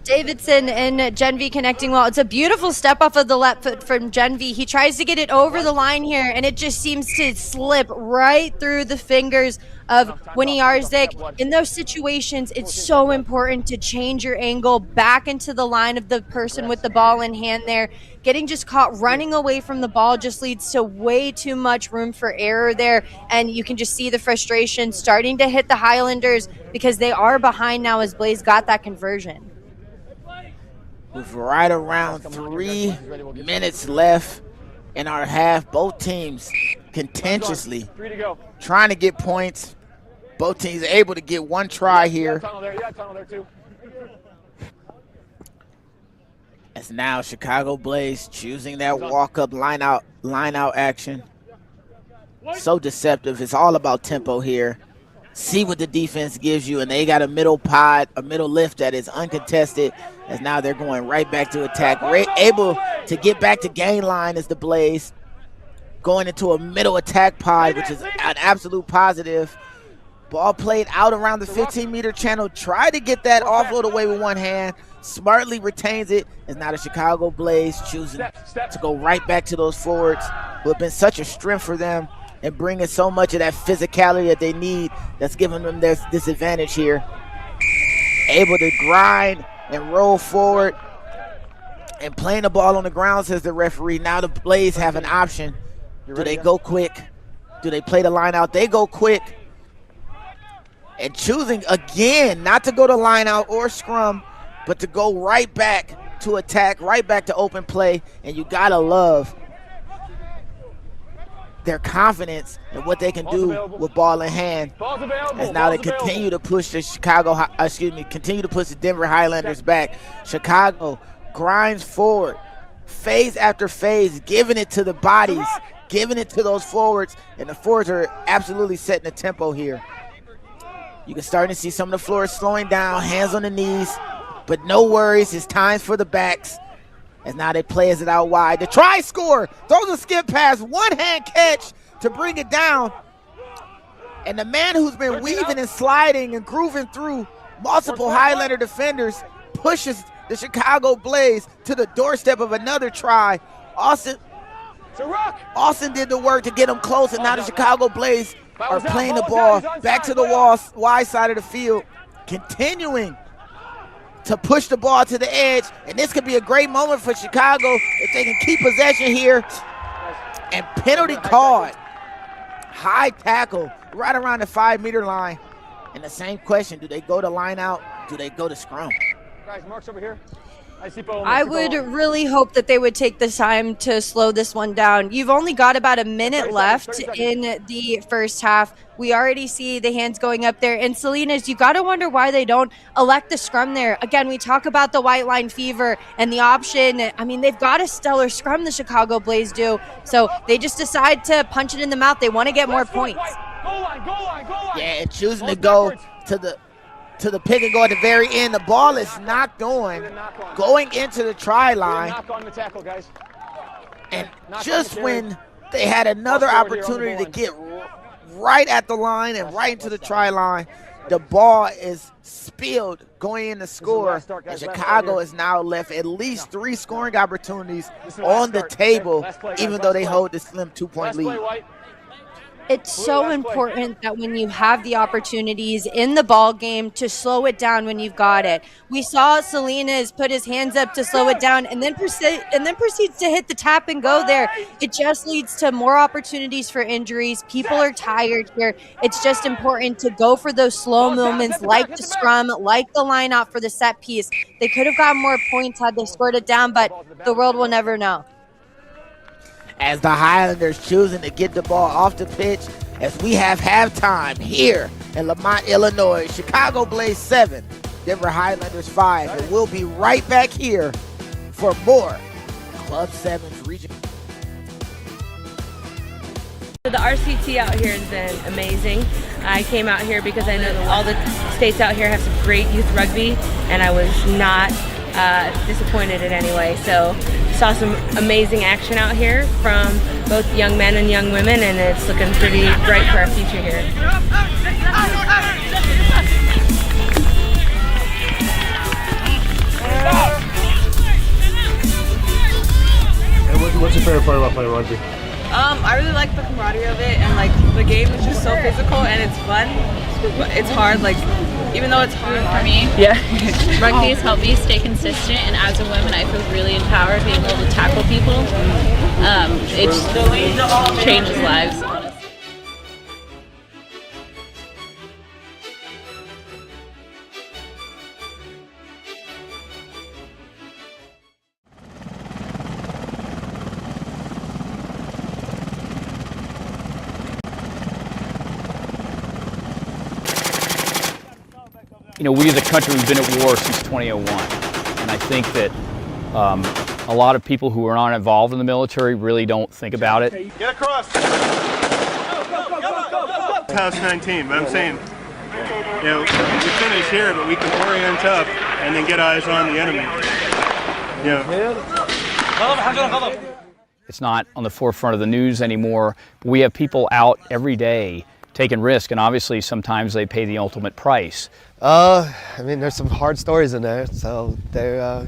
Davidson and Genvy connecting well. It's a beautiful step off of the left foot from Genvy. He tries to get it over the line here, and it just seems to slip right through the fingers of Winiarzik. In those situations, it's so important to change your angle back into the line of the person with the ball in hand there. Getting just caught running away from the ball just leads to way too much room for error there, and you can just see the frustration starting to hit the Highlanders because they are behind now as Blaze got that conversion. With right around 3 minutes left in our half, both teams contentiously trying to get points. Both teams able to get one try here. As now Chicago Blaze choosing that walk-up line out action. So deceptive. It's all about tempo here. See what the defense gives you, and they got a middle pod, a middle lift that is uncontested, as now they're going right back to attack. Able to get back to gain line as the Blaze going into a middle attack pod, which is an absolute positive. Ball played out around the 15-meter channel. Tried to get that offload away with one hand. Smartly retains it. Is now the Chicago Blaze choosing to go right back to those forwards who have been such a strength for them and bringing so much of that physicality that they need that's giving them their disadvantage here. Able to grind and roll forward and playing the ball on the ground, says the referee. Now the Blaze have an option. Do they go quick? Do they play the line out? They go quick. And choosing again not to go to line out or scrum, but to go right back to attack, right back to open play. And you gotta love their confidence in what they can do with ball in hand. As now they continue to push the continue to push the Denver Highlanders back. Chicago grinds forward, phase after phase, giving it to the bodies, giving it to those forwards, and the forwards are absolutely setting the tempo here. You can start to see some of the floor slowing down, hands on the knees, but no worries, it's time for the backs. As now they plays it out wide. The try score, throws a skip pass, one-hand catch to bring it down. And the man who's been weaving and sliding and grooving through multiple Highlander defenders pushes the Chicago Blaze to the doorstep of another try. Austin did the work to get him close, and now the Chicago Blaze are playing the ball back to the wide side of the field, continuing to push the ball to the edge. And this could be a great moment for Chicago if they can keep possession here. And penalty called. High tackle right around the 5-meter line. And the same question, do they go to line out? Do they go to scrum? Guys, Mark's over here. I would really hope that they would take the time to slow this one down. You've only got about a minute left in the first half. We already see the hands going up there. And Salinas, you got to wonder why they don't elect the scrum there. Again, we talk about the white line fever and the option. I mean, they've got a stellar scrum, the Chicago Blaze do. So they just decide to punch it in the mouth. They want to get more points. Goal line. Yeah, and choosing to go to the pick and go at the very end. The ball is knocked on, going into the try line. Knock on the tackle, guys. And just when they had another opportunity to get right at the line and right into the try line, the ball is spilled going in to score. And Chicago is now left at least 3 scoring opportunities on the table, even though they hold the slim 2-point lead. It's so important that when you have the opportunities in the ball game to slow it down when you've got it. We saw Salinas put his hands up to slow it down and then proceeds to hit the tap and go there. It just leads to more opportunities for injuries. People are tired here. It's just important to go for those slow moments like the scrum, like the line out for the set piece. They could have gotten more points had they scored it down, but the world will never know. As the Highlanders choosing to get the ball off the pitch, as we have halftime here in Lamont, Illinois. Chicago Blaze 7, Denver Highlanders 5. And we'll be right back here for more Club 7's region. The RCT out here has been amazing. I came out here because I know that all the states out here have some great youth rugby, and I was not disappointed in any way. So saw some amazing action out here from both young men and young women, and it's looking pretty bright for our future here. And what's your favorite part about playing rugby? I really like the camaraderie of it, and like the game is just so physical and it's fun. It's hard, like even though it's hard for me. Yeah. Rugby has helped me stay consistent, and as a woman, I feel really empowered being able to tackle people. It just changes lives. You know, we as a country, we've been at war since 2001. And I think that a lot of people who are not involved in the military really don't think about it. Get across! house 19, but I'm saying, you know, we finish here, but we can orient up and then get eyes on the enemy. You know. It's not on the forefront of the news anymore, but we have people out every day taking risk, and obviously sometimes they pay the ultimate price. I mean, there's some hard stories in there, so they're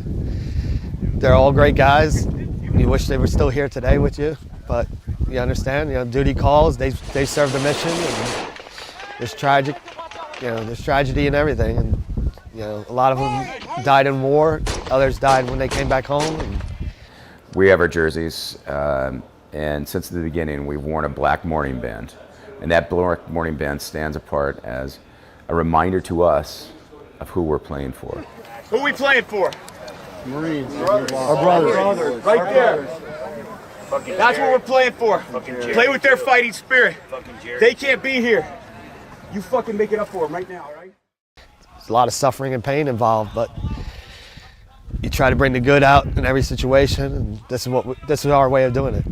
all great guys. You wish they were still here today with you, but you understand, you know, duty calls, they serve the mission, and there's tragic, you know, there's tragedy and everything, and you know, a lot of them died in war, others died when they came back home. And we have our jerseys, and since the beginning we've worn a black mourning band, and that black mourning band stands apart as a reminder to us of who we're playing for. Who are we playing for? Marines. Our brothers. Right there. That's what we're playing for. Play with their fighting spirit. They can't be here. You fucking make it up for them right now, all right? there's a lot of suffering and pain involved, but you try to bring the good out in every situation, and this is our way of doing it.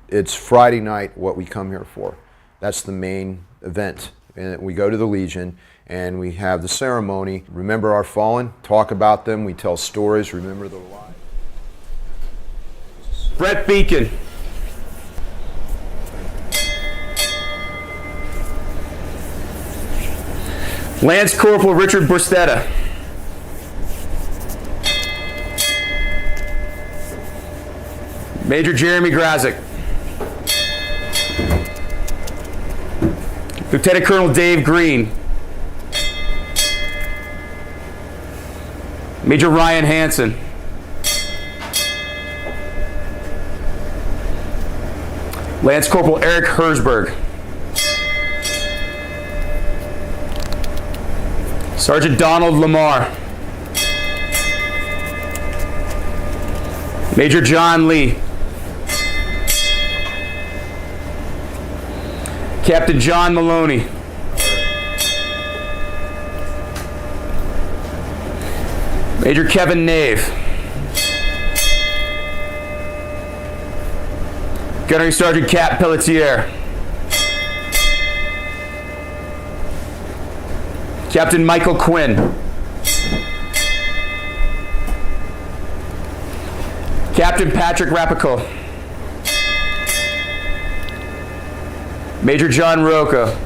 It's Friday night, what we come here for. That's the main event. And we go to the Legion and we have the ceremony, remember our fallen, talk about them, we tell stories, remember the lives. Brett Beacon. Lance Corporal Richard Brustetta. Major Jeremy Grazik. Lieutenant Colonel Dave Green. Major Ryan Hansen. Lance Corporal Eric Herzberg. Sergeant Donald Lamar. Major John Lee. Captain John Maloney. Major Kevin Nave. Gunnery Sergeant Cap Pelletier. Captain Michael Quinn. Captain Patrick Rapico. Major John Roca.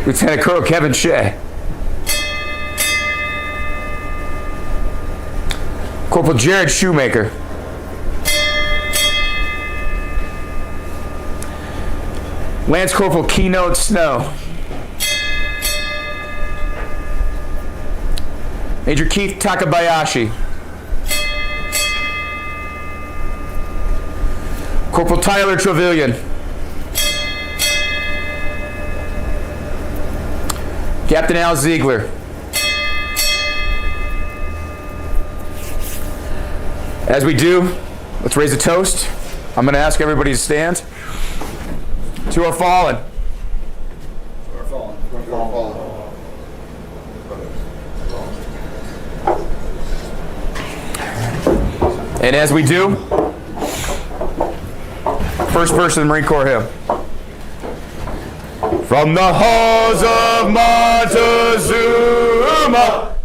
Lieutenant Colonel Kevin Shea. Corporal Jared Shoemaker. Lance Corporal Keynote Snow. Major Keith Takabayashi. Corporal Tyler Trevelyan. Captain Al Ziegler. As we do, let's raise a toast. I'm going to ask everybody to stand. To our fallen. To our fallen. To our fallen. And as we do, first verse of the Marine Corps hymn. From the halls of Montezuma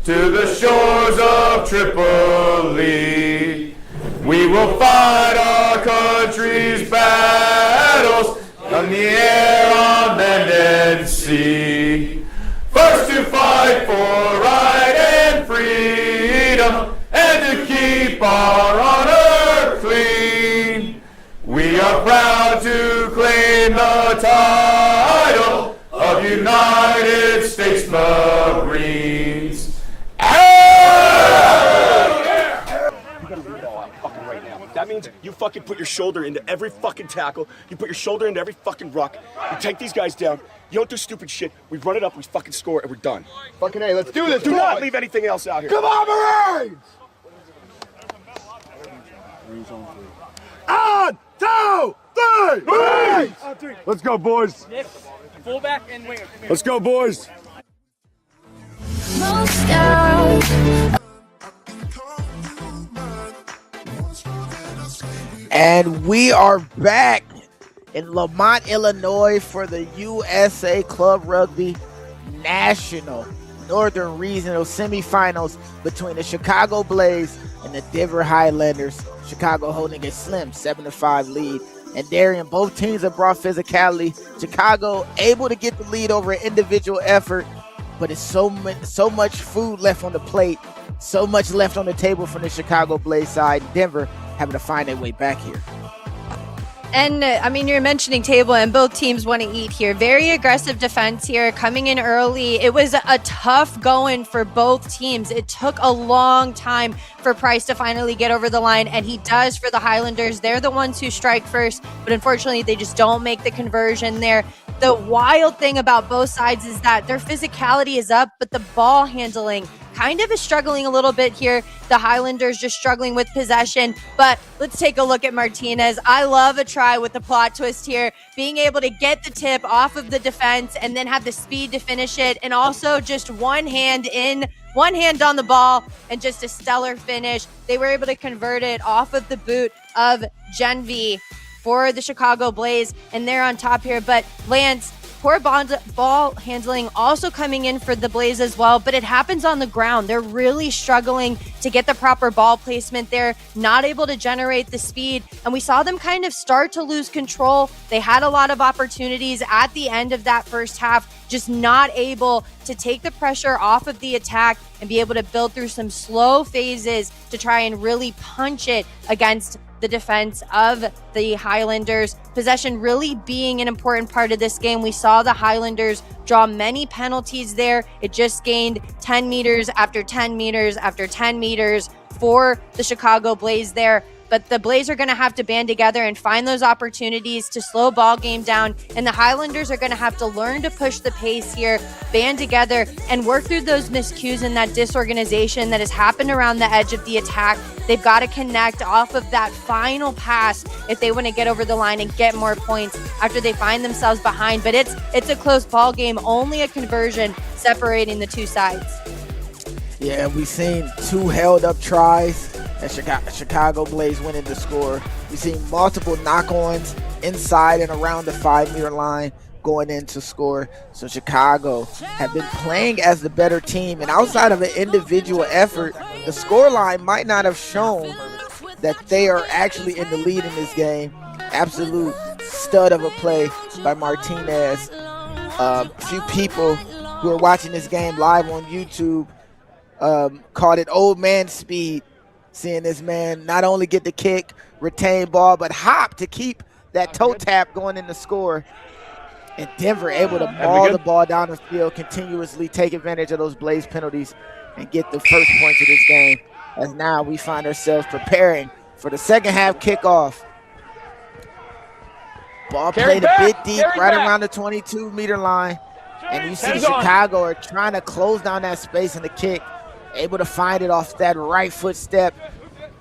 to the shores of Tripoli, we will fight our country's battles on the air, on land and sea. First to fight for right and freedom, and to keep our honor clean. We are proud to claim the title of United States Marines. That means you fucking put your shoulder into every fucking tackle. You put your shoulder into every fucking ruck. You take these guys down. You don't do stupid shit. We run it up, we fucking score, and we're done. Fucking A, let's do this. Do not leave anything else out here. Come on, Marines! On, 2, 3, Marines! Let's go, boys. Nick, fullback and winger. Let's go, boys. And we are back in Lamont, Illinois for the USA Club Rugby National Northern Regional Semifinals between the Chicago Blaze and the Denver Highlanders. Chicago holding a slim 7-5 lead. And Darian, both teams have brought physicality. Chicago able to get the lead over an individual effort, but it's so much food left on the plate, so much left on the table from the Chicago Blaze side. Denver having to find their way back here. And I mean, you're mentioning table, and both teams want to eat here. Very aggressive defense here, coming in early. It was a tough going for both teams. It took a long time for Price to finally get over the line, and he does for the Highlanders. They're the ones who strike first, but unfortunately, they just don't make the conversion there. The wild thing about both sides is that their physicality is up, but the ball handling kind of is struggling a little bit here. The Highlanders just struggling with possession, but let's take a look at Martinez. I love a try with the plot twist here, being able to get the tip off of the defense and then have the speed to finish it, and also just one hand on the ball and just a stellar finish. They were able to convert it off of the boot of Genvi for the Chicago Blaze, and they're on top here. But Lance, poor ball handling also coming in for the Blaze as well, but it happens on the ground. They're really struggling to get the proper ball placement there, not able to generate the speed, and we saw them kind of start to lose control. They had a lot of opportunities at the end of that first half, just not able to take the pressure off of the attack and be able to build through some slow phases to try and really punch it against the defense of the Highlanders. Possession really being an important part of this game. We saw the Highlanders draw many penalties there. It just gained 10 meters after 10 meters after 10 meters for the Chicago Blaze there. But the Blaze are going to have to band together and find those opportunities to slow ball game down. And the Highlanders are going to have to learn to push the pace here, band together, and work through those miscues and that disorganization that has happened around the edge of the attack. They've got to connect off of that final pass if they want to get over the line and get more points after they find themselves behind. But it's a close ball game, only a conversion separating the two sides. Yeah, we've seen two held up tries and Chicago Blaze winning the score. We've seen multiple knock-ons inside and around the 5-meter line going in to score. So Chicago have been playing as the better team, and outside of an individual effort, the scoreline might not have shown that they are actually in the lead in this game. Absolute stud of a play by Martinez. A few people who are watching this game live on YouTube called it old man speed, seeing this man not only get the kick, retain ball, but hop to keep that toe tap going in the score. And Denver able to maul the ball down the field, continuously take advantage of those Blaze penalties and get the first points of this game. As now we find ourselves preparing for the second half kickoff. Ball played a bit deep, right around the 22-meter line. And you see Chicago are trying to close down that space in the kick, able to find it off that right foot step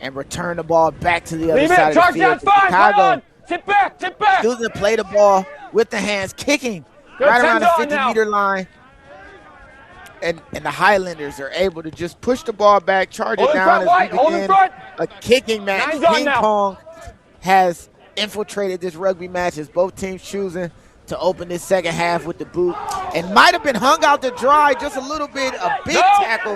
and return the ball back to the other side of the field. Chicago choosing to play the ball with the hands, kicking right around the 50-meter line. And the Highlanders are able to just push the ball back, charge it down as we begin a kicking match. Ping pong has infiltrated this rugby match as both teams choosing to open this second half with the boot, and might have been hung out to dry just a little bit. A big tackle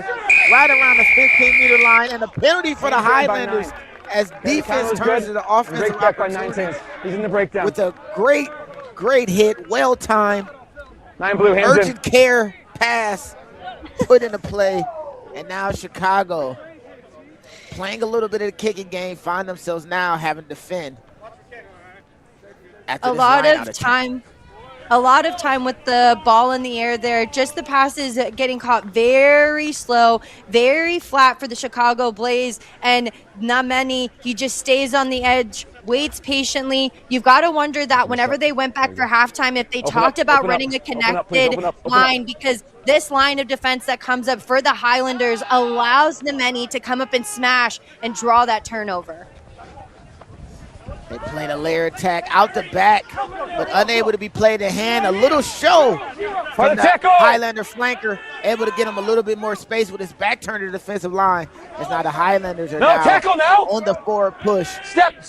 right around the 15-meter line, and a penalty for the Highlanders as defense turns to the offensive opportunity. He's in the breakdown with a great hit, well-timed, blue, urgent care pass put into play. And now Chicago playing a little bit of the kicking game, find themselves now having to defend. A lot of time with the ball in the air there. Just the passes getting caught very slow, very flat for the Chicago Blaze, and not many. He just stays on the edge, waits patiently. You've got to wonder that whenever they went back for halftime, if they talked about running a connected line, because this line of defense that comes up for the Highlanders allows the many to come up and smash and draw that turnover. They played a layer attack out the back, but unable to be played in hand. A little show from the Highlander flanker, able to get him a little bit more space with his back turned to the defensive line. As now the Highlanders are now on the forward push. Step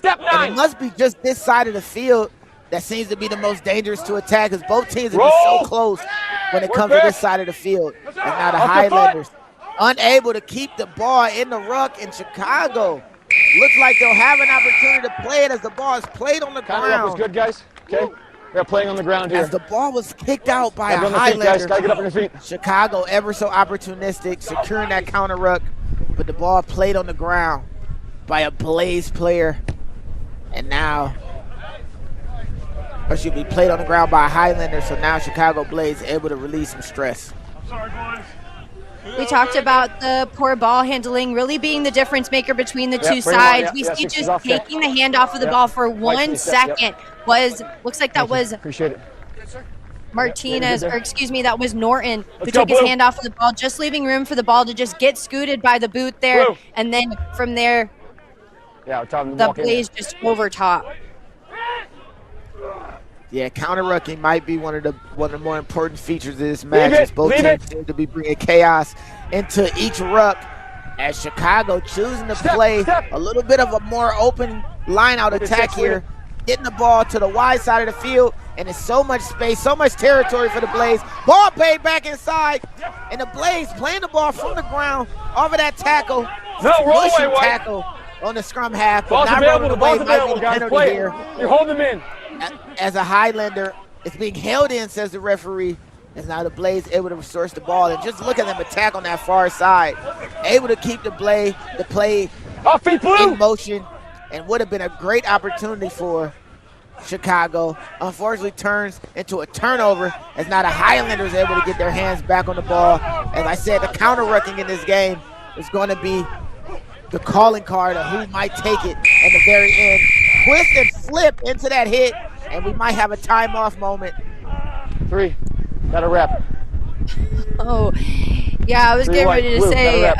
9. And it must be just this side of the field that seems to be the most dangerous to attack, because both teams have been so close when it comes to this side of the field. And now the Highlanders unable to keep the ball in the ruck in Chicago. Looks like they'll have an opportunity to play it as the ball is played on the ground. Was good, guys. Okay, we're playing on the ground here. As the ball was kicked out by a Highlander. Gotta get up on your feet. Chicago ever so opportunistic, securing that counter ruck, but the ball played on the ground by a Blaze player. And now, or should be played on the ground by a Highlander, so now Chicago Blaze able to release some stress. We talked about the poor ball handling really being the difference maker between the two sides. We see just taking the hand off of the ball for 1 second looks like that was Martinez, or excuse me, that was Norton who took his hand off of the ball, just leaving room for the ball to just get scooted by the boot there. And then from there, the Blaze just over top. Yeah, counter-rucking might be one of the more important features of this match, as both teams seem to be bringing chaos into each ruck, as Chicago choosing to play a little bit of a more open line-out attack here, getting the ball to the wide side of the field, and there's so much space, so much territory for the Blaze. Ball paid back inside, and the Blaze playing the ball from the ground off of that tackle. Pushing tackle on the scrum half, but not rolling away might be the penalty here. You're holding them in. As a Highlander, it's being held in, says the referee. As now the Blaze able to source the ball, and just look at them attack on that far side, able to keep the play in motion, and would have been a great opportunity for Chicago. Unfortunately, turns into a turnover, as now the Highlanders able to get their hands back on the ball. As I said, the counter-rucking in this game is going to be the calling card of who might take it in the very end. Twist and flip into that hit, and we might have a time-off moment. 3, got a wrap. Oh, yeah, I was getting ready to say,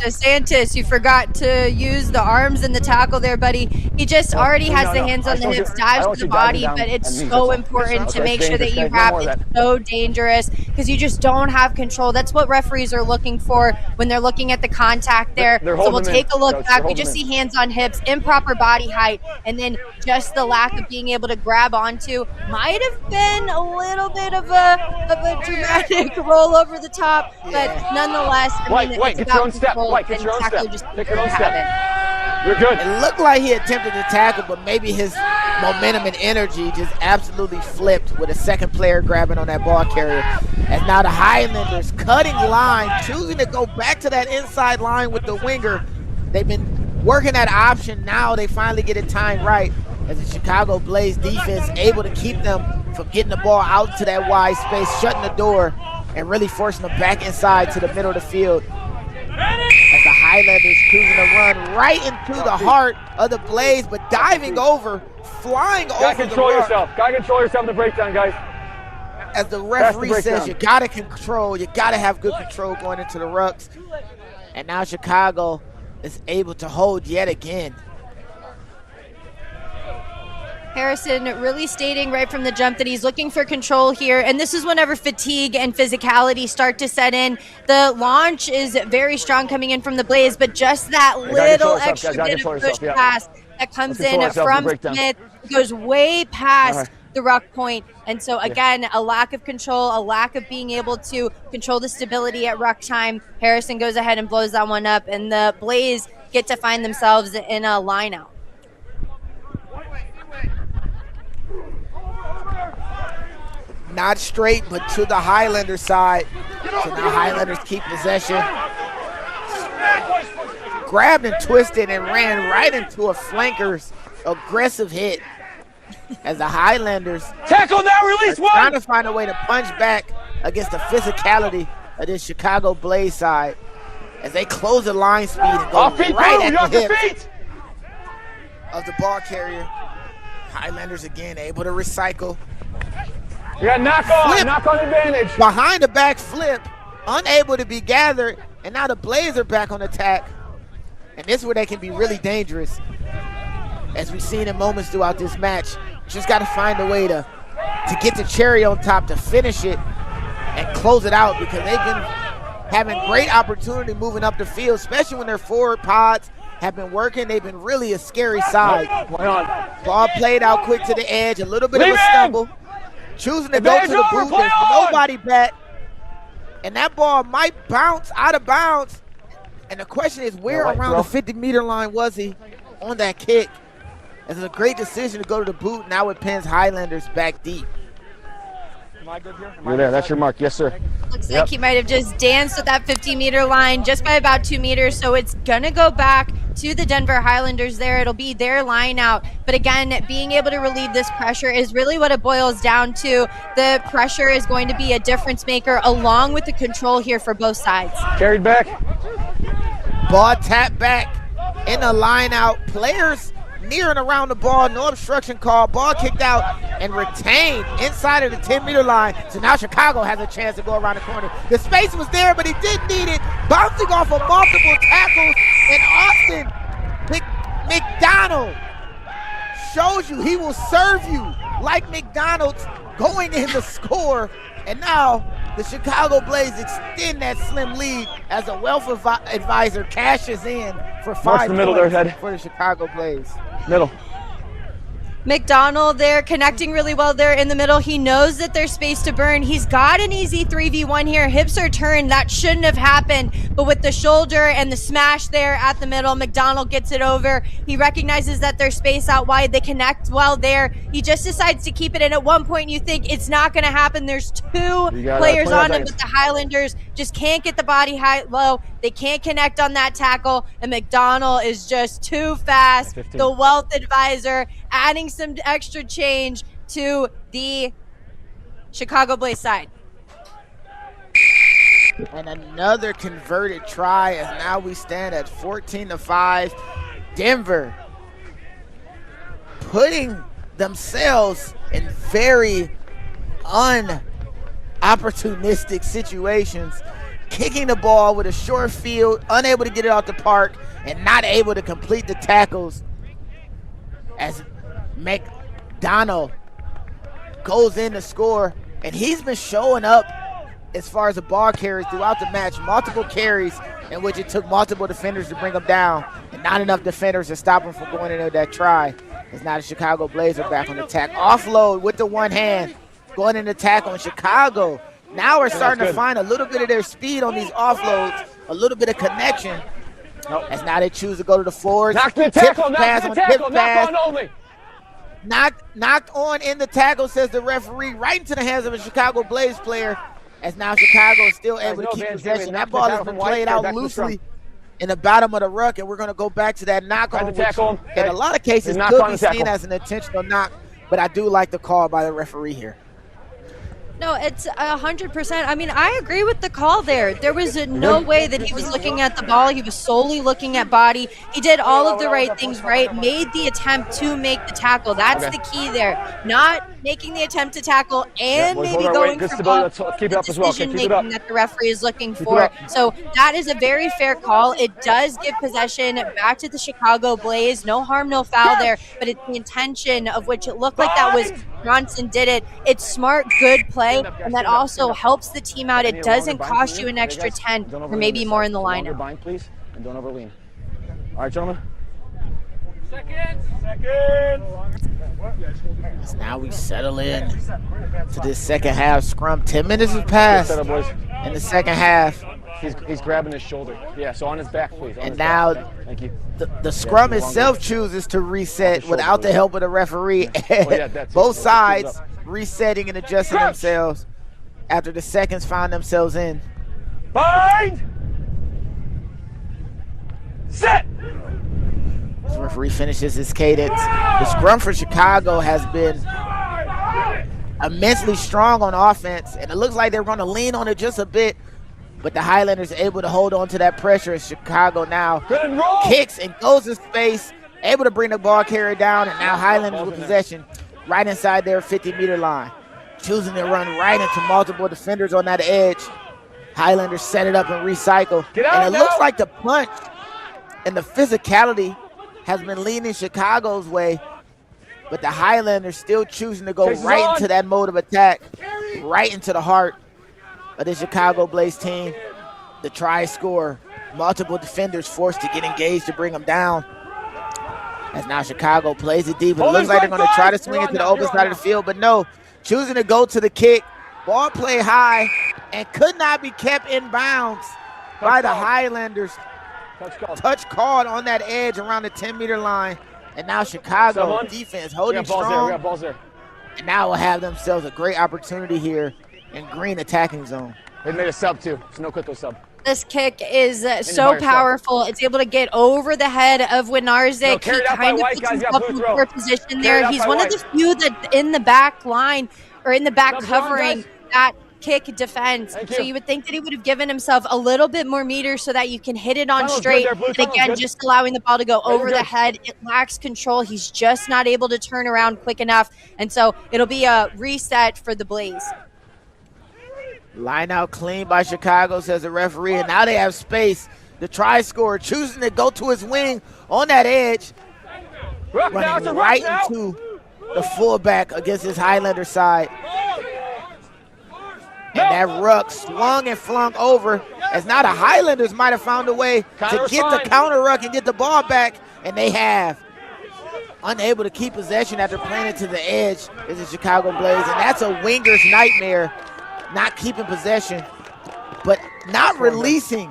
DeSantis, you forgot to use the arms in the tackle there, buddy. He just already has the hands on the hips, dives to the body, but it's so important to make sure that you wrap. It's so dangerous because you just don't have control. That's what referees are looking for when they're looking at the contact there. So we'll take a look back. We just see hands on hips, improper body height, and then just the lack of being able to grab onto. Might have been a little bit of a dramatic roll over the top, but nonetheless, I mean, it's about control. Get your own step. Take your own step. You're good. It looked like he attempted to tackle, but maybe his momentum and energy just absolutely flipped with a second player grabbing on that ball carrier. And now the Highlanders cutting line, choosing to go back to that inside line with the winger. They've been working that option. Now they finally get it timed right, as the Chicago Blaze defense able to keep them from getting the ball out to that wide space, shutting the door, and really forcing them back inside to the middle of the field. As the Highlanders choosing to run right into the heart of the Blaze, but diving over, flying over the ruck. Gotta control yourself in the breakdown, guys. As the referee says, you gotta control, you gotta have good control going into the rucks. And now Chicago is able to hold yet again. Harrison really stating right from the jump that he's looking for control here, and this is whenever fatigue and physicality start to set in. The launch is very strong coming in from the Blaze, but just that little extra bit of push pass that comes in from Smith goes way past the ruck point. And so again, a lack of control, a lack of being able to control the stability at ruck time. Harrison goes ahead and blows that one up, and the Blaze get to find themselves in a line out. Not straight, but to the Highlander side. So now Highlanders keep possession. Grabbed and twisted and ran right into a flanker's aggressive hit. As the Highlanders tackle now, release one, trying to find a way to punch back against the physicality of this Chicago Blaze side, as they close the line speed and go right at the hips of the ball carrier. Highlanders again able to recycle. You got knock on advantage. Behind the back flip, unable to be gathered, and now the Blaze are back on attack. And this is where they can be really dangerous. As we've seen in moments throughout this match, just got to find a way to to get the cherry on top to finish it and close it out, because they've been having great opportunity moving up the field, especially when their forward pods have been working. They've been really a scary side. Ball played out quick to the edge, a little bit of a stumble. Choosing to go to the boot, there's nobody back. And that ball might bounce out of bounds. And the question is, where around the 50-meter line was he on that kick? It's a great decision to go to the boot. Now it pins Highlanders back deep. You're there. That's your mark. Yes, sir. Looks like he might have just danced with that 50-meter line just by about 2 meters. So it's going to go back to the Denver Highlanders there. It'll be their line out. But again, being able to relieve this pressure is really what it boils down to. The pressure is going to be a difference maker along with the control here for both sides. Carried back. Ball tapped back in the line out. Players near and around the ball, no obstruction call. Ball kicked out and retained inside of the 10-meter line. So now Chicago has a chance to go around the corner. The space was there, but he didn't need it. Bouncing off of multiple tackles, and Austin McDonald shows you he will serve you like McDonald's, going in to score. And now the Chicago Blaze extend that slim lead as a wealth advisor cashes in for 5 points for the Chicago Blaze. Middle. McDonald there connecting really well there in the middle. He knows that there's space to burn. He's got an easy 3v1 here. Hips are turned. That shouldn't have happened. But with the shoulder and the smash there at the middle, McDonald gets it over. He recognizes that there's space out wide. They connect well there. He just decides to keep it. And at one point you think it's not going to happen. There's 2 players on him, but the Highlanders just can't get the body high low. They can't connect on that tackle. And McDonald is just too fast. 15. The wealth advisor adding some extra change to the Chicago Blaze side. And another converted try, as now we stand at 14-5. Denver putting themselves in very unopportunistic situations, kicking the ball with a short field, unable to get it off the park, and not able to complete the tackles as McDonald goes in to score. And he's been showing up as far as the ball carries throughout the match. Multiple carries in which it took multiple defenders to bring him down, and not enough defenders to stop him from going into that try. As now the Chicago Blaze are back on the attack. Offload with the one hand, going in the tackle. And Chicago now are starting to find a little bit of their speed on these offloads, a little bit of connection. As now they choose to go to the forwards. Knock the tackle, knock the tackle, knock on only. Knocked on in the tackle, says the referee, right into the hands of a Chicago Blaze player. As now Chicago is still able to keep possession. That ball has been played out loosely in the bottom of the ruck, and we're going to go back to that knock on, which in a lot of cases could be seen as an intentional knock, but I do like the call by the referee here. No, it's 100%. I mean, I agree with the call there. There was no way that he was looking at the ball. He was solely looking at body. He did all of the right things right, made the attempt to make the tackle. That's the key there. Not making the attempt to tackle and maybe going for ball. Keep it up as well. Keep it up. That the referee is looking for. So that is a very fair call. It does give possession back to the Chicago Blaze. No harm, no foul there, but it's the intention of which it looked like that was Johnson did it. It's smart, good play, and that also helps the team out. It doesn't cost you an extra 10 or maybe more in the lineup. Bind, please, and don't overlean. All right, gentlemen. Second. So now we settle in to this second half scrum. 10 minutes has passed in the second half. He's grabbing his shoulder. Yeah, so on his back, please. And now thank you. The scrum itself chooses to reset without the help of the referee. Both sides resetting and adjusting themselves after the seconds find themselves in. Bind! Set! As the referee finishes his cadence. The scrum for Chicago has been immensely strong on offense, and it looks like they're going to lean on it just a bit, but the Highlanders are able to hold on to that pressure as Chicago now kicks and goes to space, able to bring the ball carrier down, and now Highlanders with possession right inside their 50-meter line, choosing to run right into multiple defenders on that edge. Highlanders set it up and recycle, and it looks like the punch and the physicality has been leaning Chicago's way. but the Highlanders still choosing to go right into that mode of attack, right into the heart of the Chicago Blaze team. The try score, multiple defenders forced to get engaged to bring them down. As now Chicago plays it deep. It looks like they're going to try to swing it to the open side of the field, but no, choosing to go to the kick. Ball play high and could not be kept in bounds by the Highlanders. Touch called on that edge around the 10-meter line. And now Chicago defense holding strong. And now will have themselves a great opportunity here in green attacking zone. They made a sub too, so no quick sub. This kick is so powerful. It's able to get over the head of Winarzik. He kind of puts himself in poor position there. He's one of the few that in the back line or in the back covering that kick defense. So you would think that he would have given himself a little bit more meters so that you can hit it on straight. And again, just allowing the ball to go over the head. It lacks control. He's just not able to turn around quick enough. And so it'll be a reset for the Blaze. Line out clean by Chicago, says the referee, and now they have space. The try scorer choosing to go to his wing on that edge, running right into the fullback against his Highlander side. And that ruck swung and flung over, as now the Highlanders might have found a way to get the counter ruck and get the ball back, and they have. Unable to keep possession after playing it to the edge is the Chicago Blaze, and that's a winger's nightmare. Not keeping possession, but not releasing,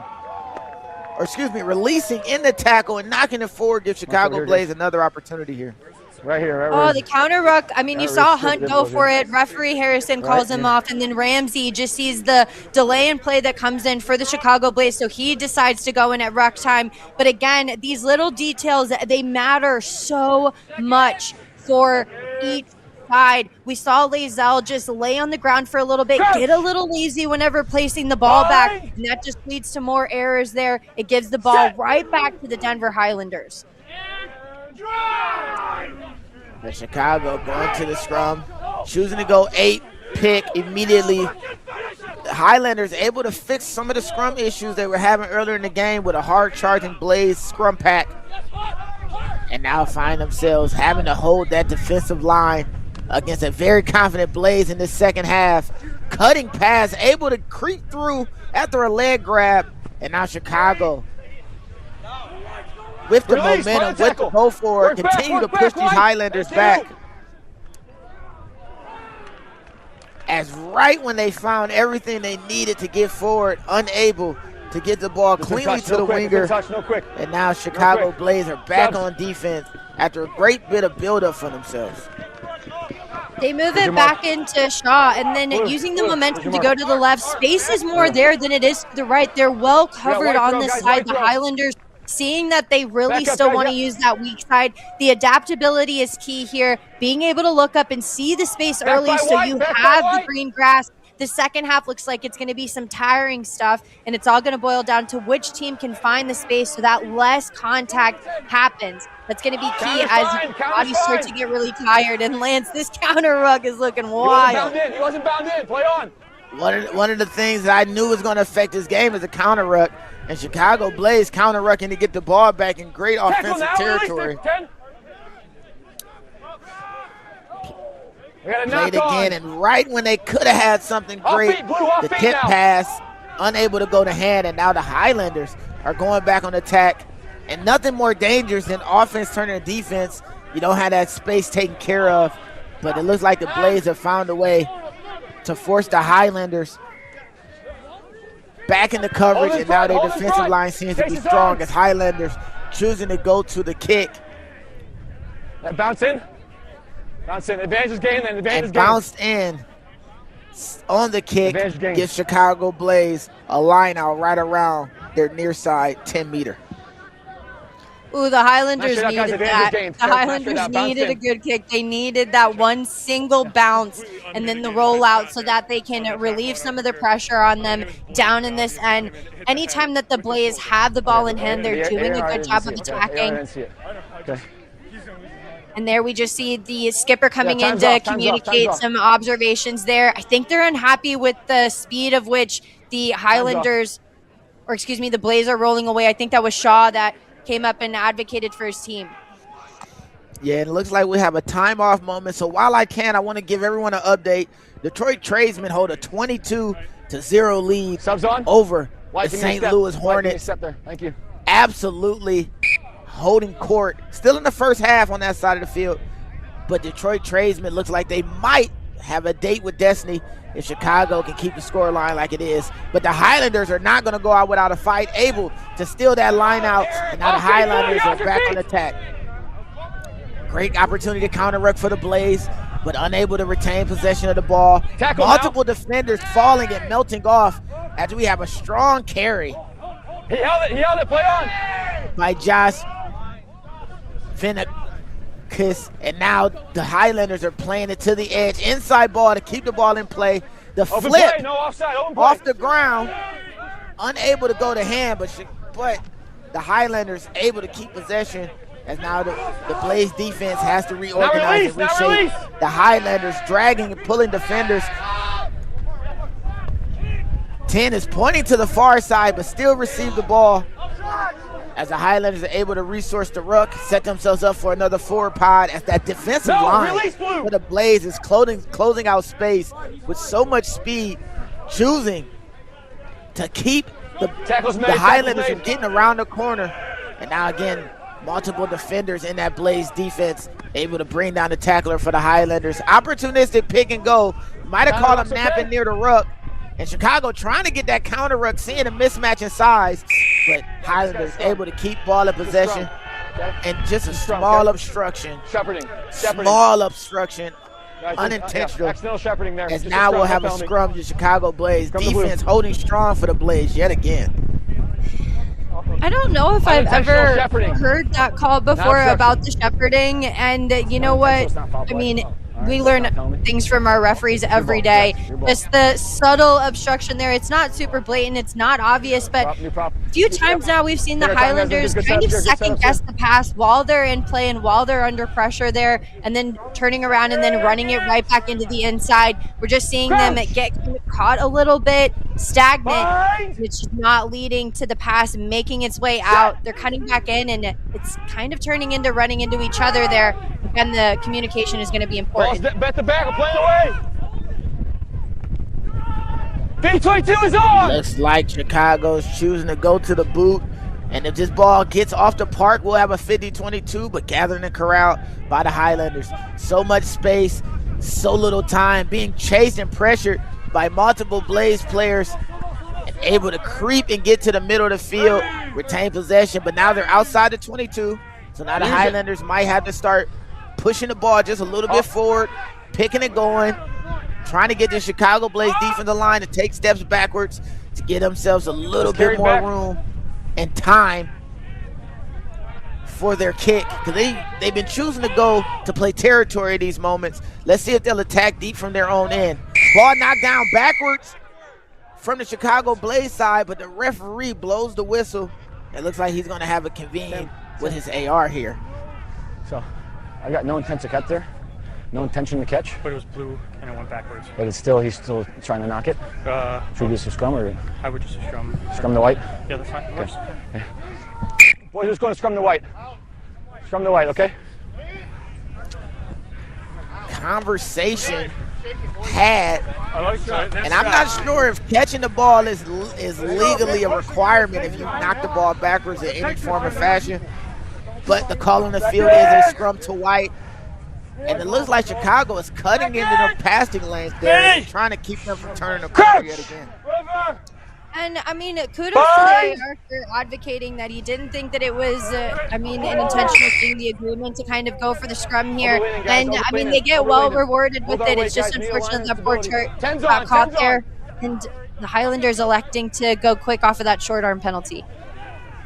or excuse me, releasing in the tackle and knocking it forward gives Chicago Blaze another opportunity here. Right here. Oh, the counter ruck. I mean, you saw Hunt go for it. Referee Harrison calls him off, and then Ramsey just sees the delay in play that comes in for the Chicago Blaze, so he decides to go in at ruck time. But again, these little details, they matter so much for each side. We saw Lazelle just lay on the ground for a little bit, get a little lazy whenever placing the ball back, and that just leads to more errors there. It gives the ball right back to the Denver Highlanders. The Chicago going to the scrum, choosing to go 8 pick immediately. The Highlanders able to fix some of the scrum issues they were having earlier in the game with a hard charging Blaze scrum pack, and now find themselves having to hold that defensive line against a very confident Blaze in the second half. Cutting pass, able to creep through after a leg grab, and now Chicago with the momentum, with the go forward, continue to push these Highlanders back. As right when they found everything they needed to get forward, unable to get the ball cleanly to the winger. And now Chicago Blaze are back on defense after a great bit of buildup for themselves. They move it back into Shaw, and then using the momentum to go to the left. Space is more there than it is to the right. They're well covered on this side. The Highlanders, seeing that they really still want to use that weak side. The adaptability is key here. Being able to look up and see the space early so you have the green grass. The second half looks like it's going to be some tiring stuff, and it's all going to boil down to which team can find the space so that less contact happens. That's going to be key as bodies start to get really tired. And Lance, this counter ruck is looking wild. He wasn't bound in. Play on. One of the things that I knew was going to affect this game is the counter ruck. And Chicago Blaze counter rucking to get the ball back in great offensive territory. Played again, and right when they could have had something great, the tip pass, unable to go to hand, and now the Highlanders are going back on attack. And nothing more dangerous than offense turning to defense. You don't have that space taken care of, but it looks like the Blaze have found a way to force the Highlanders back in the coverage, and now their defensive line seems to be strong as Highlanders choosing to go to the kick. Bounce in. Bounce in. Advantage is gained, then advantage is gained. Bounced in on the kick, gives Chicago Blaze a line out right around their near side 10-meter. Ooh, the Highlanders needed that. The Highlanders needed a good kick. They needed that one single bounce and then the rollout so that they can relieve some of the pressure on them down in this end. Anytime that the Blaze have the ball in hand, they're doing a good job of attacking. And there we just see the skipper coming in to communicate some observations there. I think they're unhappy with the speed of which the Highlanders, or excuse me, the Blaze are rolling away. I think that was Shaw that came up and advocated for his team. Yeah, it looks like we have a time off moment. So while I can, I want to give everyone an update. Detroit tradesmen hold a 22-0 lead over the St. Louis Hornets. Thank you. Absolutely holding court. Still in the first half on that side of the field. But Detroit tradesmen looks like they might have a date with destiny if Chicago can keep the score line like it is. But the Highlanders are not going to go out without a fight, able to steal that line out. And now the Highlanders are back on attack. Great opportunity to counter-ruck for the Blaze, but unable to retain possession of the ball. Multiple defenders falling and melting off as we have a strong carry. He held it, play on! By Josh Vinicus, and now the Highlanders are playing it to the edge. Inside ball to keep the ball in play. The Open flip play, no offside, open play. off the ground, unable to go to hand, but the Highlanders able to keep possession. As now the Blaze defense has to reorganize and reshape. The Highlanders dragging and pulling defenders. 10 is pointing to the far side, but still receive the ball. As the Highlanders are able to resource the ruck, set themselves up for another forward pod as that defensive line for the Blaze is closing out space with so much speed, choosing to keep the Highlanders from getting around the corner. And now again, multiple defenders in that Blaze defense able to bring down the tackler for the Highlanders. Opportunistic pick and go. Might have caught him napping near the ruck. And Chicago trying to get that counter ruck, seeing a mismatch in size. But Highlanders able to keep ball in possession. And just a small obstruction. Small obstruction. Unintentional. As now we'll have a scrum to Chicago Blaze. Defense holding strong for the Blaze yet again. I don't know if I've ever heard that call before about the shepherding, and you know what? I mean, we learn things from our referees every day. Just the subtle obstruction there. It's not super blatant. It's not obvious, but a few times now we've seen the Highlanders kind of second guess the pass while they're in play and while they're under pressure there, and then turning around and then running it right back into the inside. We're just seeing them get caught a little bit stagnant. It's just not leading to the pass making its way out. They're cutting back in, and it's kind of turning into running into each other there. Again, the communication is going to be important. Bet the back, we're playing away. B22 is on. Looks like Chicago's choosing to go to the boot. And if this ball gets off the park, we'll have a 50-22, but gathering and corralled by the Highlanders. So much space, so little time, being chased and pressured by multiple Blaze players, and able to creep and get to the middle of the field, retain possession, but now they're outside the 22. So now the Highlanders might have to start pushing the ball just a little bit forward, picking it going, trying to get the Chicago Blaze defensive line to take steps backwards to get themselves a little bit more room and time for their kick. Because they've been choosing to go to play territory at these moments. Let's see if they'll attack deep from their own end. Ball knocked down backwards from the Chicago Blaze side, but the referee blows the whistle. It looks like he's going to have a convene with his AR here. So I got no intent to cut there, no intention to catch. But it was blue and it went backwards. But he's still trying to knock it. Should we do some scrum or? I would just scrum. Scrum the white. Yeah, that's fine. Okay. Yeah. Boys, who's going to scrum the white? Scrum the white, okay? Conversation had, and I'm not sure if catching the ball is legally a requirement if you knock the ball backwards in any form or fashion. But the call on the field is a scrum to white. And it looks like Chicago is cutting into the passing lanes there and trying to keep them from turning the corner yet again. And, I mean, kudos to the AR for advocating that he didn't think that it was, an intentional thing, the agreement to kind of go for the scrum here. And, I mean, they get well rewarded with it. It's just unfortunate that poor Chart got caught there. And the Highlanders electing to go quick off of that short arm penalty.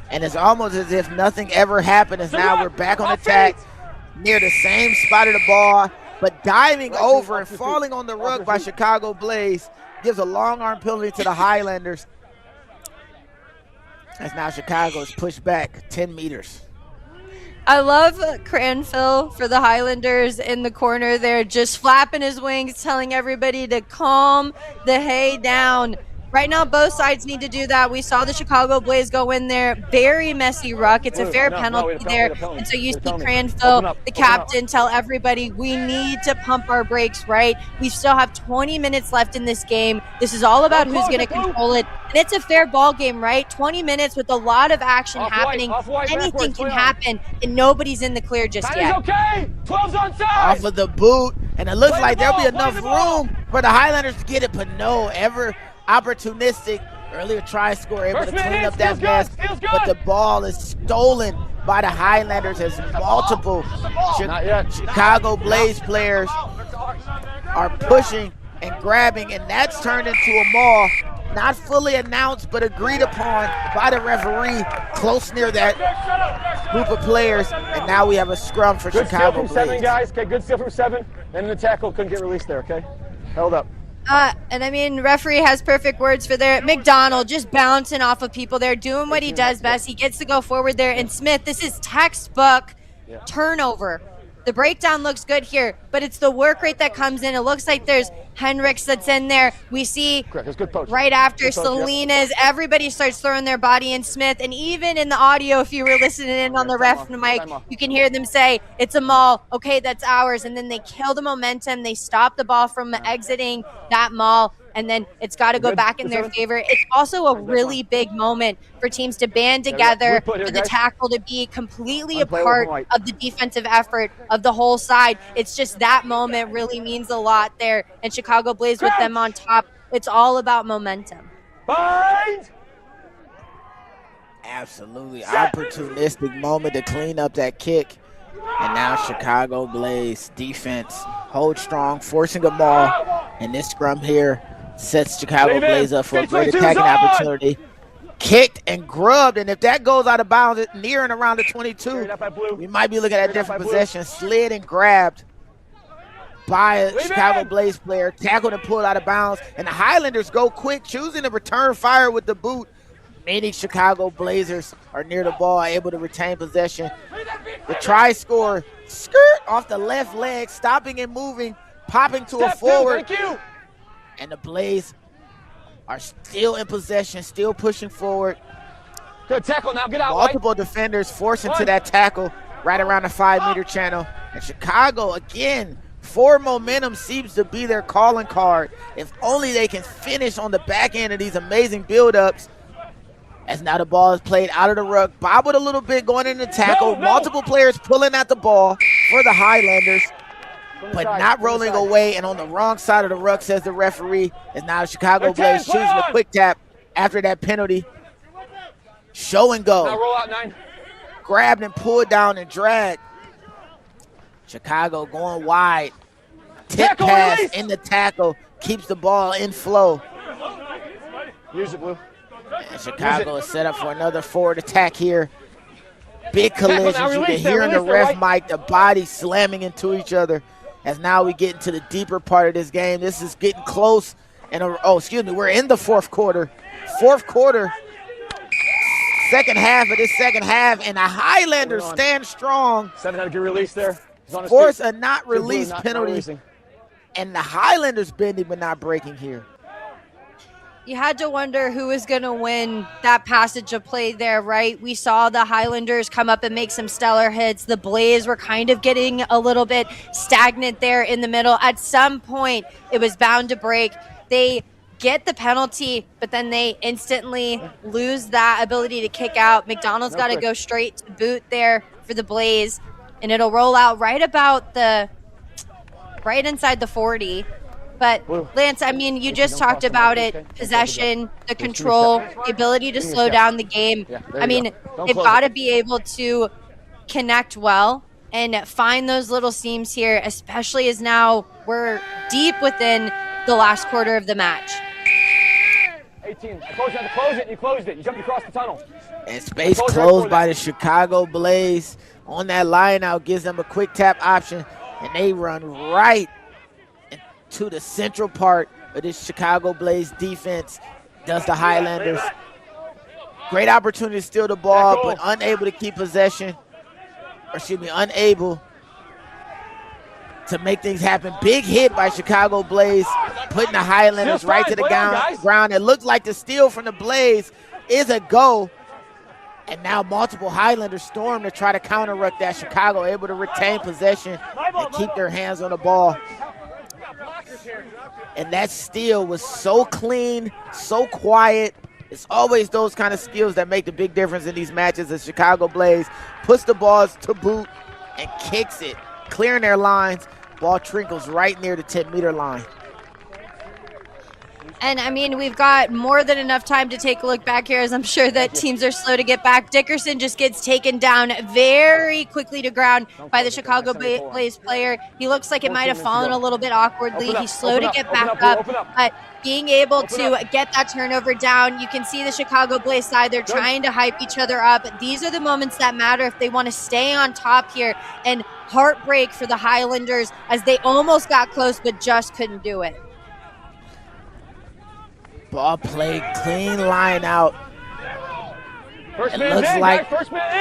And it's almost as if nothing ever happened, as now we're back on attack near the same spot of the ball, but diving over and falling on the rug by Chicago Blaze gives a long arm penalty to the Highlanders. As now Chicago is pushed back 10 meters. I love Cranfill for the Highlanders in the corner there, just flapping his wings, telling everybody to calm the hay down. Right now, both sides need to do that. We saw the Chicago Blaze go in there. Very messy ruck. It's a fair penalty there. And so you see Cranfield, the captain, tell everybody we need to pump our brakes, right? We still have 20 minutes left in this game. This is all about who's going to control it. And it's a fair ball game, right? 20 minutes with a lot of action happening. Anything can happen, and nobody's in the clear just yet. Okay. 12's onside. Off of the boot, and it looks like there'll be enough room for the Highlanders to get it, but no, ever opportunistic. Earlier try score, able to clean up that mess, but the ball is stolen by the Highlanders as multiple Chicago Blaze players are pushing and grabbing, and that's turned into a maul. Not fully announced, but agreed upon by the referee, close near that group of players, and now we have a scrum for Good Chicago steal from Blaze. 7, guys. Okay, good steal from 7, and the tackle couldn't get released there. Okay, held up. And I mean, referee has perfect words for there. McDonald just bouncing off of people there, doing what he does best. He gets to go forward there. And Smith, this is textbook turnover. The breakdown looks good here, but it's the work rate that comes in. It looks like there's Henricks that's in there. We see right after Salinas, everybody starts throwing their body in Smith. And even in the audio, if you were listening in on the ref mic, you can hear them say, it's a maul. Okay, that's ours. And then they kill the momentum. They stop the ball from exiting that maul. And then it's got to go back in their favor. It's also a really big moment for teams to band together, for the tackle to be completely a part of the defensive effort of the whole side. It's just that moment really means a lot there. And Chicago Blaze with them on top. It's all about momentum. Absolutely opportunistic moment to clean up that kick. And now Chicago Blaze defense holds strong, forcing a maul. And this scrum here sets Chicago Blaze up for a great attacking opportunity. Kicked and grubbed, and if that goes out of bounds near and around the 22, we might be looking at a different possession. Slid and grabbed by a Chicago Blaze player, tackled and pulled out of bounds, and the Highlanders go quick, choosing to return fire with the boot. Many Chicago Blazers are near the ball, able to retain possession. The try score, skirt off the left leg, stopping and moving, popping to a forward. And the Blaze are still in possession, still pushing forward. Good tackle now, get out. Multiple defenders forced into that tackle right around the 5-meter channel. And Chicago, again, forward momentum seems to be their calling card. If only they can finish on the back end of these amazing buildups. As now the ball is played out of the ruck, bobbled a little bit going into tackle. Multiple players pulling at the ball for the Highlanders, but not rolling away, and on the wrong side of the ruck, says the referee, is now the Chicago Blaze choosing a quick tap after that penalty. Show and go. Now roll out 9. Grabbed and pulled down and dragged. Chicago going wide. Tip pass in the tackle, keeps the ball in flow. Use it, Blue. And Chicago is set up for another forward attack here. Big collisions. You can hear in the ref mic the bodies slamming into each other. As now we get into the deeper part of this game. This is getting close. And we're in the fourth quarter. Second half of this second half, and the Highlanders stand strong. 7 had to get released there. Force a not release penalty. And the Highlanders bending but not breaking here. You had to wonder who was going to win that passage of play there, right? We saw the Highlanders come up and make some stellar hits. The Blaze were kind of getting a little bit stagnant there in the middle. At some point, it was bound to break. They get the penalty, but then they instantly lose that ability to kick out. McDonald's got to go straight to the boot there for the Blaze, and it'll roll out right inside the 40. But Lance, I mean, you just talked about it, possession, the control, the ability to slow down the game. I mean, they've got to be able to connect well and find those little seams here, especially as now we're deep within the last quarter of the match. 18. I told you how to close it, and you closed it. You jumped across the tunnel. And space closed by the Chicago Blaze on that line out, gives them a quick tap option, and they run right to the central part of this Chicago Blaze defense. Does the Highlanders. Great opportunity to steal the ball, but unable to keep possession. Unable to make things happen. Big hit by Chicago Blaze, putting the Highlanders right to the ground. It looked like the steal from the Blaze is a go. And now multiple Highlanders storm to try to counter-ruck that. Chicago able to retain possession and keep their hands on the ball. And that steal was so clean, so quiet. It's always those kind of skills that make the big difference in these matches. As Chicago Blaze puts the balls to boot and kicks it, clearing their lines. Ball trickles right near the 10-meter line. And, I mean, we've got more than enough time to take a look back here, as I'm sure that teams are slow to get back. Dickerson just gets taken down very quickly to ground by the Chicago Blaze player. He looks like it might have fallen a little bit awkwardly. He's slow to get back up, but being able to get that turnover down, you can see the Chicago Blaze side. They're trying to hype each other up. These are the moments that matter if they want to stay on top here. And heartbreak for the Highlanders as they almost got close but just couldn't do it. Ball played, clean line out. It looks like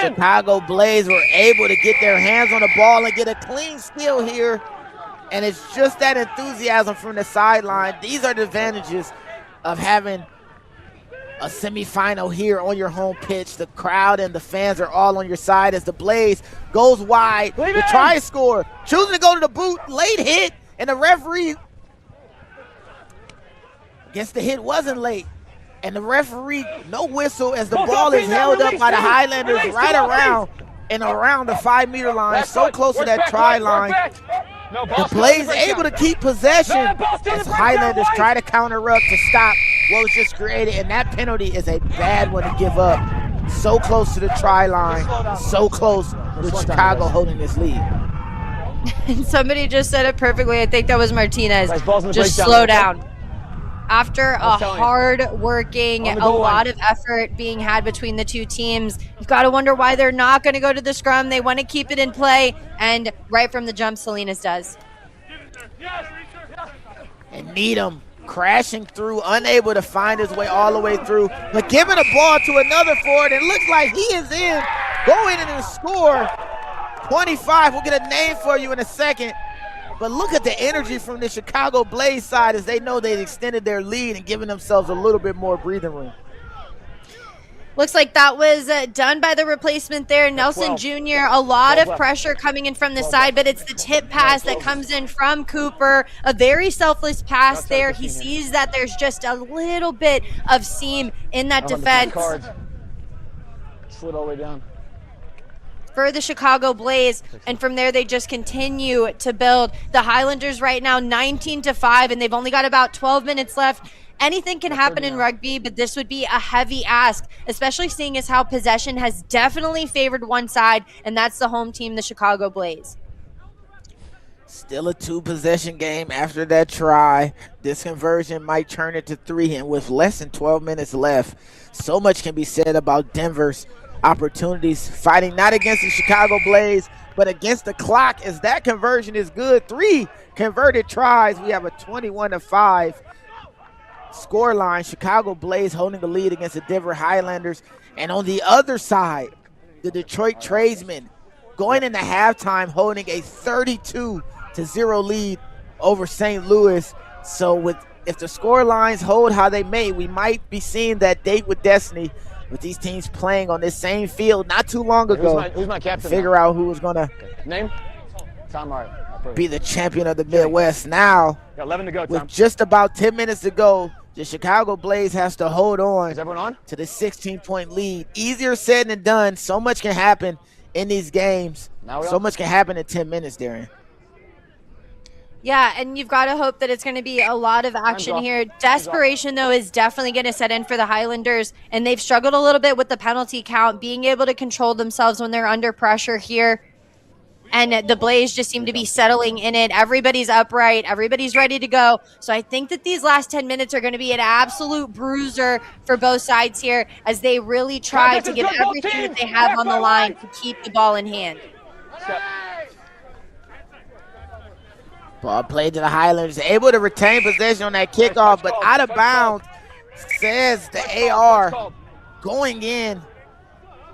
Chicago Blaze were able to get their hands on the ball and get a clean steal here. And it's just that enthusiasm from the sideline. These are the advantages of having a semifinal here on your home pitch. The crowd and the fans are all on your side as the Blaze goes wide. The try score, choosing to go to the boot, late hit, and the referee, guess the hit wasn't late. And the referee, no whistle as the ball is held up by the Highlanders right around the 5-meter line, so close to that try line. The Blaze able to keep possession as Highlanders try to counter-ruck to stop what was just created, and that penalty is a bad one to give up. So close to the try line, so close with Chicago holding this lead. And somebody just said it perfectly. I think that was Martinez. Just slow down. After a hard-working, a lot of effort being had between the two teams, you've got to wonder why they're not going to go to the scrum. They want to keep it in play, and right from the jump, Salinas does. And Needham crashing through, unable to find his way all the way through, but giving the ball to another forward. It looks like he is in, going in and score. 25, we'll get a name for you in a second. But look at the energy from the Chicago Blaze side as they know they've extended their lead and given themselves a little bit more breathing room. Looks like that was done by the replacement there, Nelson Jr. A lot of pressure coming in from the side, but it's the tip pass that comes in from Cooper. A very selfless pass there. He sees that there's just a little bit of seam in that defense. Slid all the way down. For the Chicago Blaze, and from there they just continue to build. The Highlanders right now 19-5, and they've only got about 12 minutes left. Anything can happen in rugby, but this would be a heavy ask, especially seeing as how possession has definitely favored one side, and that's the home team, the Chicago Blaze. Still a 2-possession game after that try. This conversion might turn it to 3, and with less than 12 minutes left, so much can be said about Denver's opportunities, fighting not against the Chicago Blaze, but against the clock, as that conversion is good. 3 converted tries. We have a 21-5 score line. Chicago Blaze holding the lead against the Denver Highlanders. And on the other side, the Detroit Tradesmen going into halftime holding a 32-0 lead over St. Louis. So if the score lines hold how they may, we might be seeing that date with destiny with these teams playing on this same field not too long ago. Who's my captain? Figure out who was going to name? Tom Hart. Be the champion of the Midwest. Now, got 11 to go, Tom. with just about 10 minutes to go, the Chicago Blaze has to hold on to the 16-point lead. Easier said than done. So much can happen in these games. So much can happen in 10 minutes, Darian. Yeah, and you've got to hope that it's going to be a lot of action here. Desperation, though, is definitely going to set in for the Highlanders, and they've struggled a little bit with the penalty count, being able to control themselves when they're under pressure here. And the Blaze just seem to be settling in it. Everybody's upright. Everybody's ready to go. So I think that these last 10 minutes are going to be an absolute bruiser for both sides here as they really try to give everything that they have on the line to keep the ball in hand. Ball played to the Highlanders, able to retain possession on that kickoff, but out of bounds, says the AR, going in.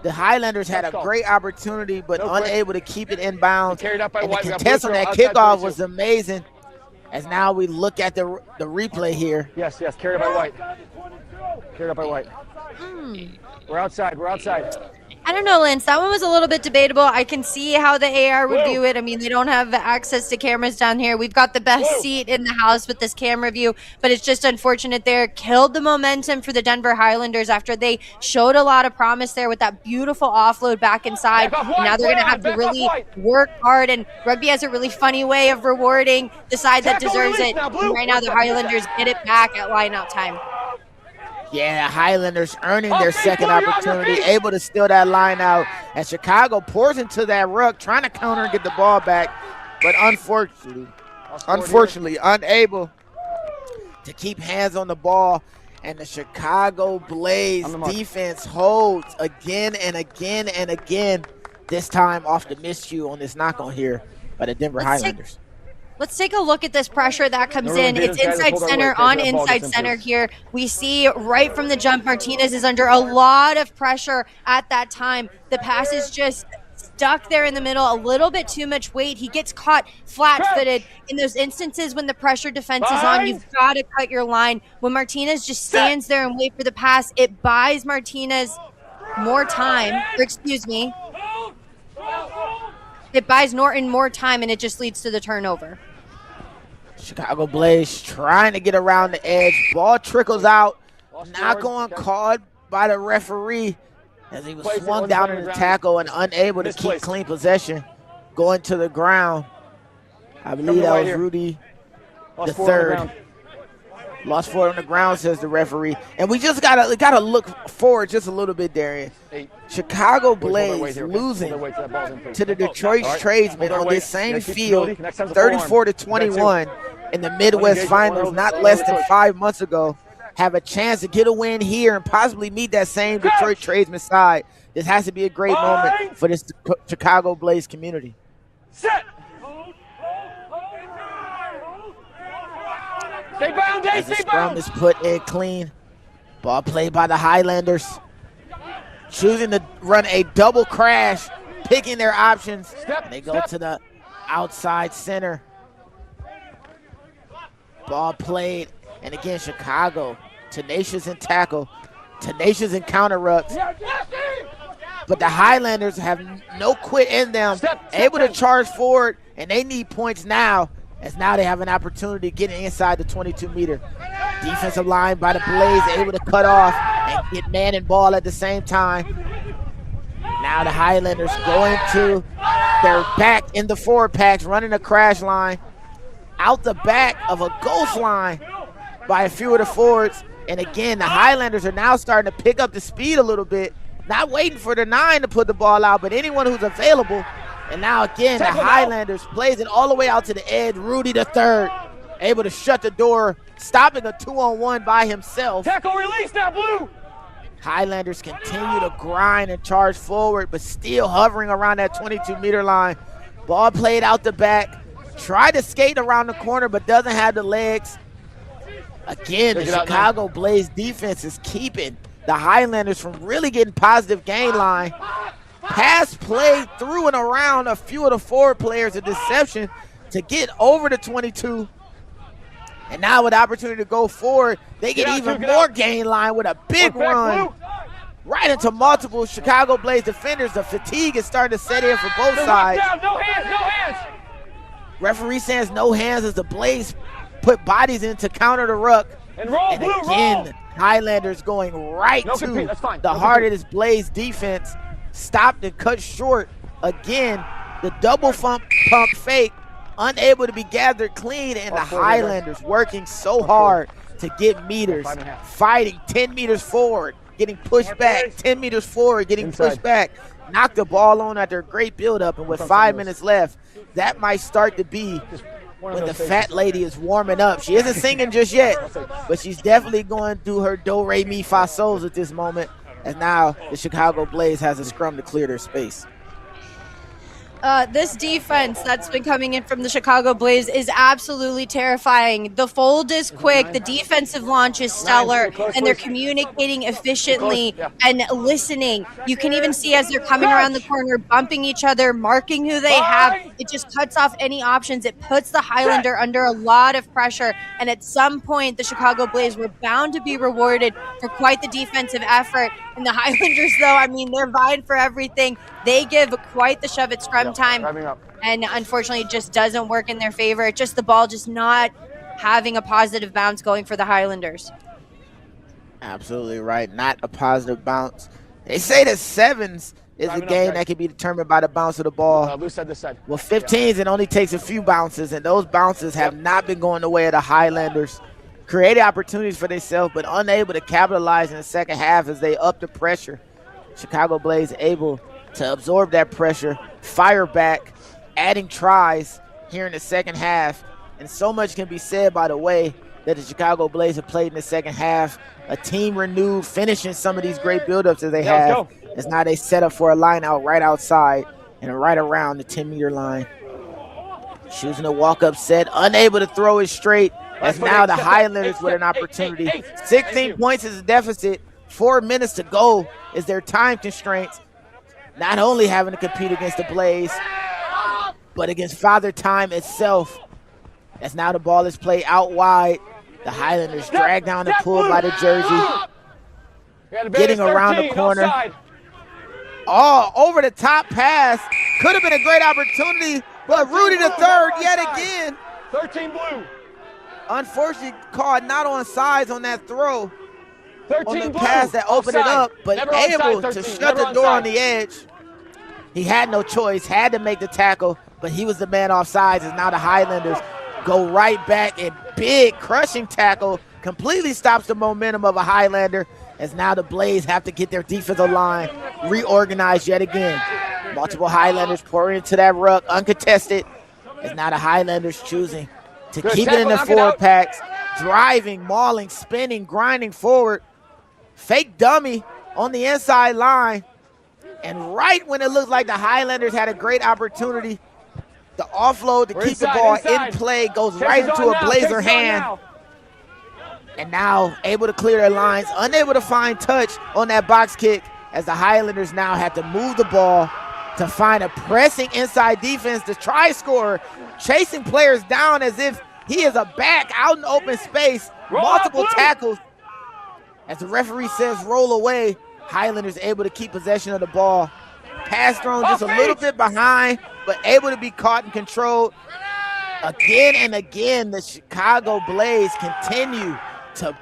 The Highlanders had a great opportunity, but unable to keep it inbounds. Carried up by And the White. We got contest blue on that outside kickoff 22. was amazing. As now we look at the replay here. Yes, carried up by White. Carried up by White. We're outside. I don't know, Lance. That one was a little bit debatable. I can see how the AR would view it. I mean, they don't have access to cameras down here. We've got the best seat in the house with this camera view, but it's just unfortunate there. Killed the momentum for the Denver Highlanders after they showed a lot of promise there with that beautiful offload back inside. And now they're going to have to really work hard, and Rugby has a really funny way of rewarding the side that deserves it. And right now, the Highlanders get it back at line-out time. Yeah, Highlanders earning their second opportunity, able to steal that line out. And Chicago pours into that ruck, trying to counter and get the ball back, but unfortunately unable to keep hands on the ball. And the Chicago Blaze defense holds again and again and again, this time off the miscue on this knock on here by the Denver Highlanders. Let's take a look at this pressure that comes in. It's inside center on inside center here. We see right from the jump, Martinez is under a lot of pressure at that time. The pass is just stuck there in the middle, a little bit too much weight. He gets caught flat-footed. In those instances when the pressure defense is on, you've got to cut your line. When Martinez just stands there and wait for the pass, it buys Martinez more time, or excuse me, it buys Norton more time, and it just leads to the turnover. Chicago Blaze trying to get around the edge. Ball trickles out. Not going called by the referee as he was swung down in the tackle and unable to keep clean possession. Going to the ground. I believe that was Rudy the third. Lost forward on the ground, says the referee. And we just gotta look forward just a little bit, Darian. Chicago Blaze losing to the Detroit Tradesmen on this same field, 34-21 in the Midwest Finals, not less than 5 months ago. Have a chance to get a win here and possibly meet that same Detroit Tradesman side. This has to be a great moment for this Chicago Blaze community. As the scrum is put in clean. Ball played by the Highlanders. Choosing to run a double crash, picking their options. And they go to the outside center. Ball played. And again, Chicago, tenacious in tackle, tenacious in counter rucks. But the Highlanders have no quit in them, able to charge forward, and they need points now, as now they have an opportunity getting inside the 22-meter. Defensive line by the Blaze able to cut off and get man and ball at the same time. Now the Highlanders going to their back in the forward packs, running a crash line out the back of a ghost line by a few of the forwards. And again, the Highlanders are now starting to pick up the speed a little bit, not waiting for the 9 to put the ball out, but anyone who's available. And now again, the Highlanders plays it all the way out to the edge. Rudy the third, able to shut the door, stopping a 2-on-1 by himself. Tackle release now, Blue. Highlanders continue to grind and charge forward, but still hovering around that 22-meter line. Ball played out the back. Tried to skate around the corner, but doesn't have the legs. Again, the Chicago Blaze defense is keeping the Highlanders from really getting positive gain line. Pass played through and around a few of the forward players, a deception to get over the 22. And now with the opportunity to go forward, they get even more gain line with a big run right into multiple Chicago Blaze defenders. The fatigue is starting to set in for both sides. No hands, no hands. Referee says no hands as the Blaze put bodies in to counter the ruck. And roll, and Blue, again, roll. Highlanders going right to the heart of this Blaze defense. Stopped and cut short. Again, the double pump fake, unable to be gathered clean, and the Highlanders working so hard to get meters, fighting 10 meters forward, getting pushed back, 10 meters forward, getting pushed back, knock the ball on after a great buildup, and with 5 minutes left, that might start to be when the fat lady is warming up. She isn't singing just yet, but she's definitely going to do her do, re, mi, fa, sols at this moment. And now the Chicago Blaze has a scrum to clear their space. This defense that's been coming in from the Chicago Blaze is absolutely terrifying. The fold is quick, the defensive launch is stellar, and they're communicating efficiently and listening. You can even see as they're coming around the corner, bumping each other, marking who they have. It just cuts off any options. It puts the Highlander under a lot of pressure, and at some point, the Chicago Blaze were bound to be rewarded for quite the defensive effort. And the Highlanders, though, I mean, they're vying for everything. They give quite the shove at scrum time, and unfortunately it just doesn't work in their favor. It's just the ball just not having a positive bounce going for the Highlanders. Absolutely right. Not a positive bounce. They say that sevens is a game that can be determined by the bounce of the ball. Well, 15s, it only takes a few bounces, and those bounces have not been going the way of the Highlanders. Created opportunities for themselves, but unable to capitalize in the second half as they up the pressure. Chicago Blaze able to absorb that pressure, fire back, adding tries here in the second half. And so much can be said by the way that the Chicago Blaze have played in the second half. A team renewed, finishing some of these great buildups that they have. As now they set up for a line out right outside and right around the 10-meter line. Choosing a walk-up set, unable to throw it straight. As now the Highlanders with an opportunity. 16 points is a deficit. 4 minutes to go is their time constraints. Not only having to compete against the Blaze, but against Father Time itself. As now the ball is played out wide. The Highlanders drag down the pull by the jersey. Getting around the corner. Oh, over the top pass. Could have been a great opportunity, but Rudy the third yet again. 13 blue. Unfortunately caught not on sides on that throw. 13 on the pass that opened it up, but able to shut the door on the edge. He had no choice, had to make the tackle, but he was the man off sides. As now the Highlanders go right back, and big crushing tackle completely stops the momentum of a Highlander, as now the Blaze have to get their defensive line reorganized yet again. Multiple Highlanders pour into that ruck, uncontested, as now the Highlanders choosing to keep it in the forward packs, driving, mauling, spinning, grinding forward. Fake dummy on the inside line. And right when it looked like the Highlanders had a great opportunity, the offload to keep the ball in play goes right into a Blazer hand. And now able to clear their lines, unable to find touch on that box kick, as the Highlanders now have to move the ball to find a pressing inside defense to try score, chasing players down as if he is a back out in open space. Multiple tackles. As the referee says roll away, Highlanders able to keep possession of the ball. Pass thrown just a little bit behind, but able to be caught and controlled. Again and again, the Chicago Blaze continue to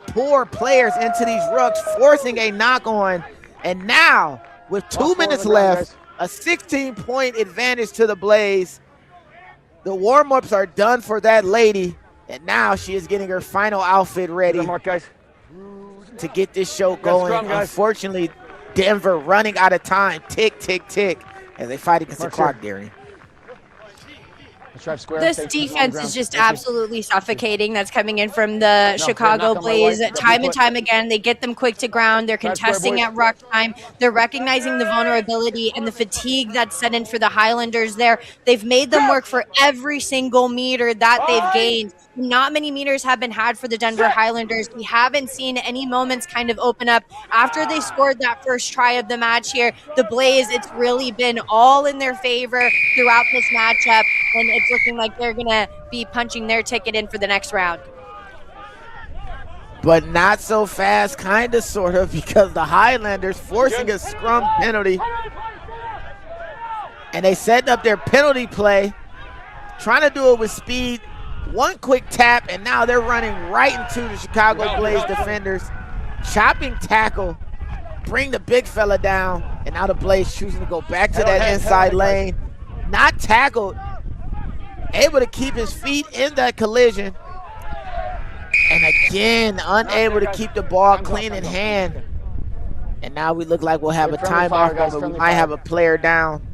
pour players into these rucks, forcing a knock on. And now, with 2 minutes left, a 16-point advantage to the Blaze. The warm-ups are done for that lady, and now she is getting her final outfit ready to get this show going. Unfortunately, Denver running out of time. Tick, tick, tick, as they fight against the clock, Darian. This defense is just absolutely suffocating that's coming in from the Chicago Blaze. Time and time again, they get them quick to ground. They're contesting at ruck time. They're recognizing the vulnerability and the fatigue that's set in for the Highlanders there. They've made them work for every single meter that they've gained. Not many meters have been had for the Denver Highlanders. We haven't seen any moments kind of open up after they scored that first try of the match here. The Blaze, it's really been all in their favor throughout this matchup, and it's looking like they're going to be punching their ticket in for the next round. But not so fast, kind of, sort of, because the Highlanders forcing a scrum penalty. And they setting up their penalty play, trying to do it with speed. One quick tap, and now they're running right into the Chicago Blaze defenders. Chopping tackle, bring the big fella down, and now the Blaze choosing to go back to that inside lane. Not tackled, able to keep his feet in that collision. And again, unable to keep the ball clean in hand. And now we look like we'll have a timeout moment. We might have a player down.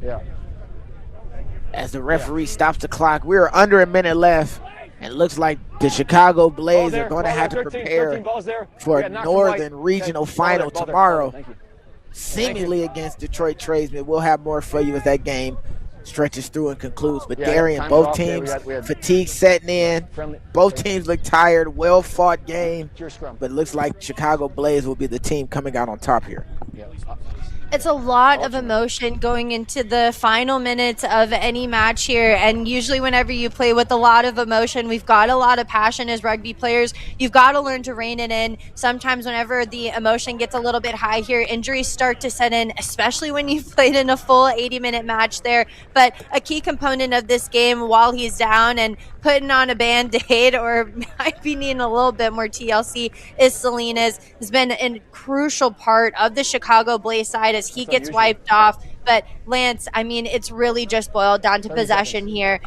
As the referee stops the clock. We're under a minute left. And it looks like the Chicago Blaze are going to have to prepare for a Northern Regional Final tomorrow, seemingly against Detroit Tradesmen. We'll have more for you as that game stretches through and concludes. But Yeah, Darian, time's both off there. teams, We had fatigue setting in. friendly. Both teams look tired. Well-fought game. Your scrum. But it looks like Chicago Blaze will be the team coming out on top here. Yeah. It's a lot of emotion going into the final minutes of any match here. And usually whenever you play with a lot of emotion, we've got a lot of passion as rugby players. You've got to learn to rein it in. Sometimes whenever the emotion gets a little bit high here, injuries start to set in, especially when you've played in a full 80-minute match there. But a key component of this game while he's down and putting on a Band-Aid or might be needing a little bit more TLC is Salinas. Has been a crucial part of the Chicago Blaze side as he gets wiped off. But Lance, I mean, it's really just boiled down to possession here.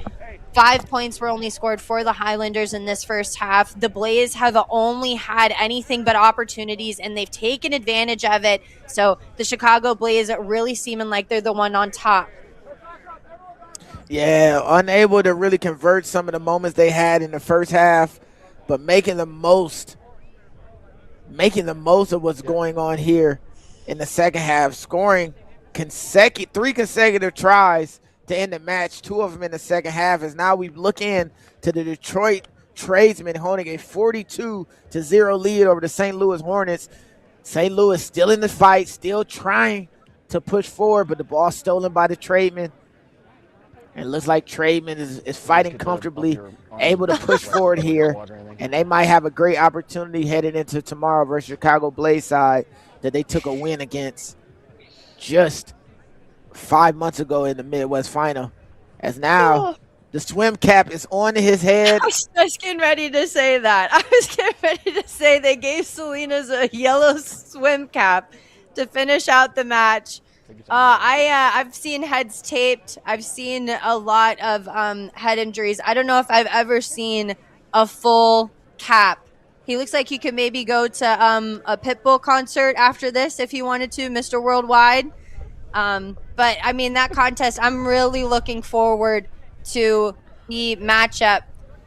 5 points were only scored for the Highlanders in this first half. The Blaze have only had anything but opportunities, and they've taken advantage of it. So the Chicago Blaze really seeming like they're the one on top. Yeah, unable to really convert some of the moments they had in the first half, but making the most of what's going on here in the second half, scoring 3 consecutive tries to end the match, 2 of them in the second half, as now we look in to the Detroit Tradesmen holding a 42-0 lead over the St. Louis Hornets. St. Louis still in the fight, still trying to push forward, but the ball stolen by the Tradesmen. And it looks like Tradesmen is fighting comfortably, able to push forward here, and they might have a great opportunity headed into tomorrow versus Chicago Blaze side that they took a win against just 5 months ago in the Midwest Final. As now the swim cap is on his head. I was just getting ready to say that. I was getting ready to say they gave Salinas a yellow swim cap to finish out the match. I've seen heads taped. I've seen a lot of head injuries. I don't know if I've ever seen a full cap. He looks like he could maybe go to a Pitbull concert after this if he wanted to, Mr. Worldwide. But, I mean, that contest, I'm really looking forward to the matchup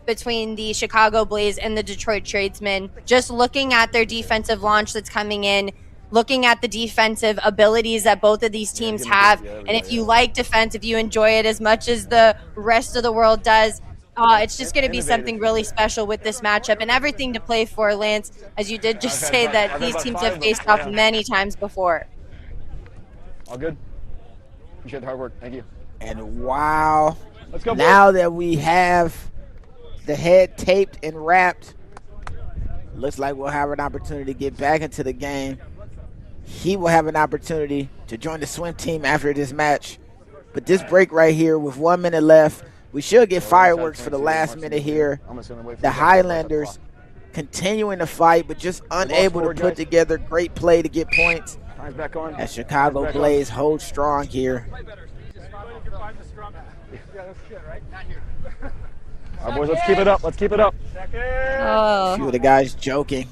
between the Chicago Blaze and the Detroit Tradesmen. Just looking at their defensive launch that's coming in, looking at the defensive abilities that both of these teams have. And if you like defense, if you enjoy it as much as the rest of the world does, it's just going to be something really special with this matchup and everything to play for, Lance, as you did just say that these teams have faced off many times before. All good. Appreciate the hard work. Thank you. And wow, Let's go, now that we have the head taped and wrapped, looks like we'll have an opportunity to get back into the game. He will have an opportunity to join the swim team after this match. But this break right here with 1 minute left, we should get fireworks for the last minute here. The Highlanders continuing to fight, but just unable to put together great play to get points. As Chicago Blaze holds strong here. All right, boys, let's keep it up. Let's keep it up. A few of the guys joking.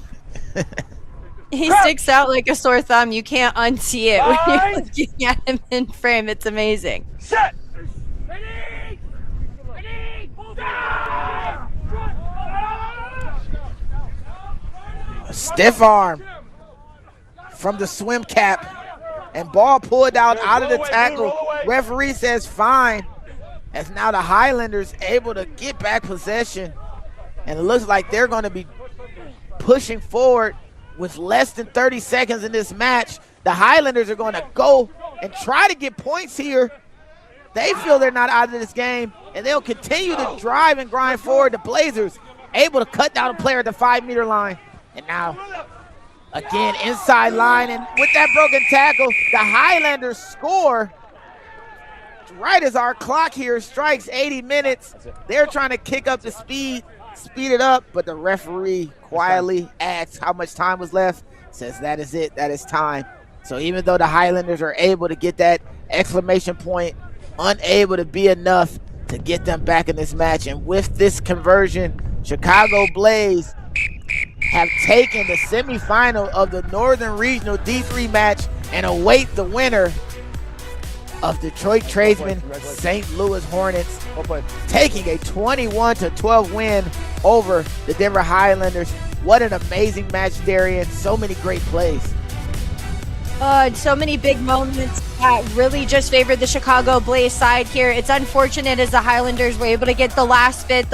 He sticks out like a sore thumb. You can't unsee it when you're looking at him in frame. It's amazing. Set. A stiff arm from the swim cap, and ball pulled out of the tackle. Referee says fine, as now the Highlanders able to get back possession, and it looks like they're going to be pushing forward with less than 30 seconds in this match. The Highlanders are going to go and try to get points here. They feel they're not out of this game, and they'll continue to drive and grind forward. The Blazers able to cut down a player at the 5-meter line. And now, again, inside line, and with that broken tackle, the Highlanders score right as our clock here strikes 80 minutes. They're trying to kick up the speed it up, but the referee quietly asks how much time was left, says that is it, that is time. So even though the Highlanders are able to get that exclamation point, unable to be enough to get them back in this match. And with this conversion, Chicago Blaze have taken the semifinal of the Northern Regional D3 match and await the winner of Detroit Tradesmen, St. Louis Hornets, taking a 21-12 win over the Denver Highlanders. What an amazing match, Darian. So many great plays. So many big moments that really just favored the Chicago Blaze side here. It's unfortunate as the Highlanders were able to get the last bit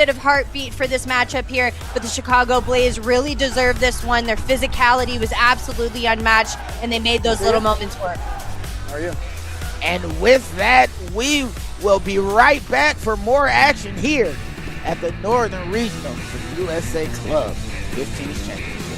of heartbeat for this matchup here, but the Chicago Blaze really deserved this one. Their physicality was absolutely unmatched, and they made those little moments work. How are you? And with that, we will be right back for more action here at the Northern Regional for USA Club 15 Championship.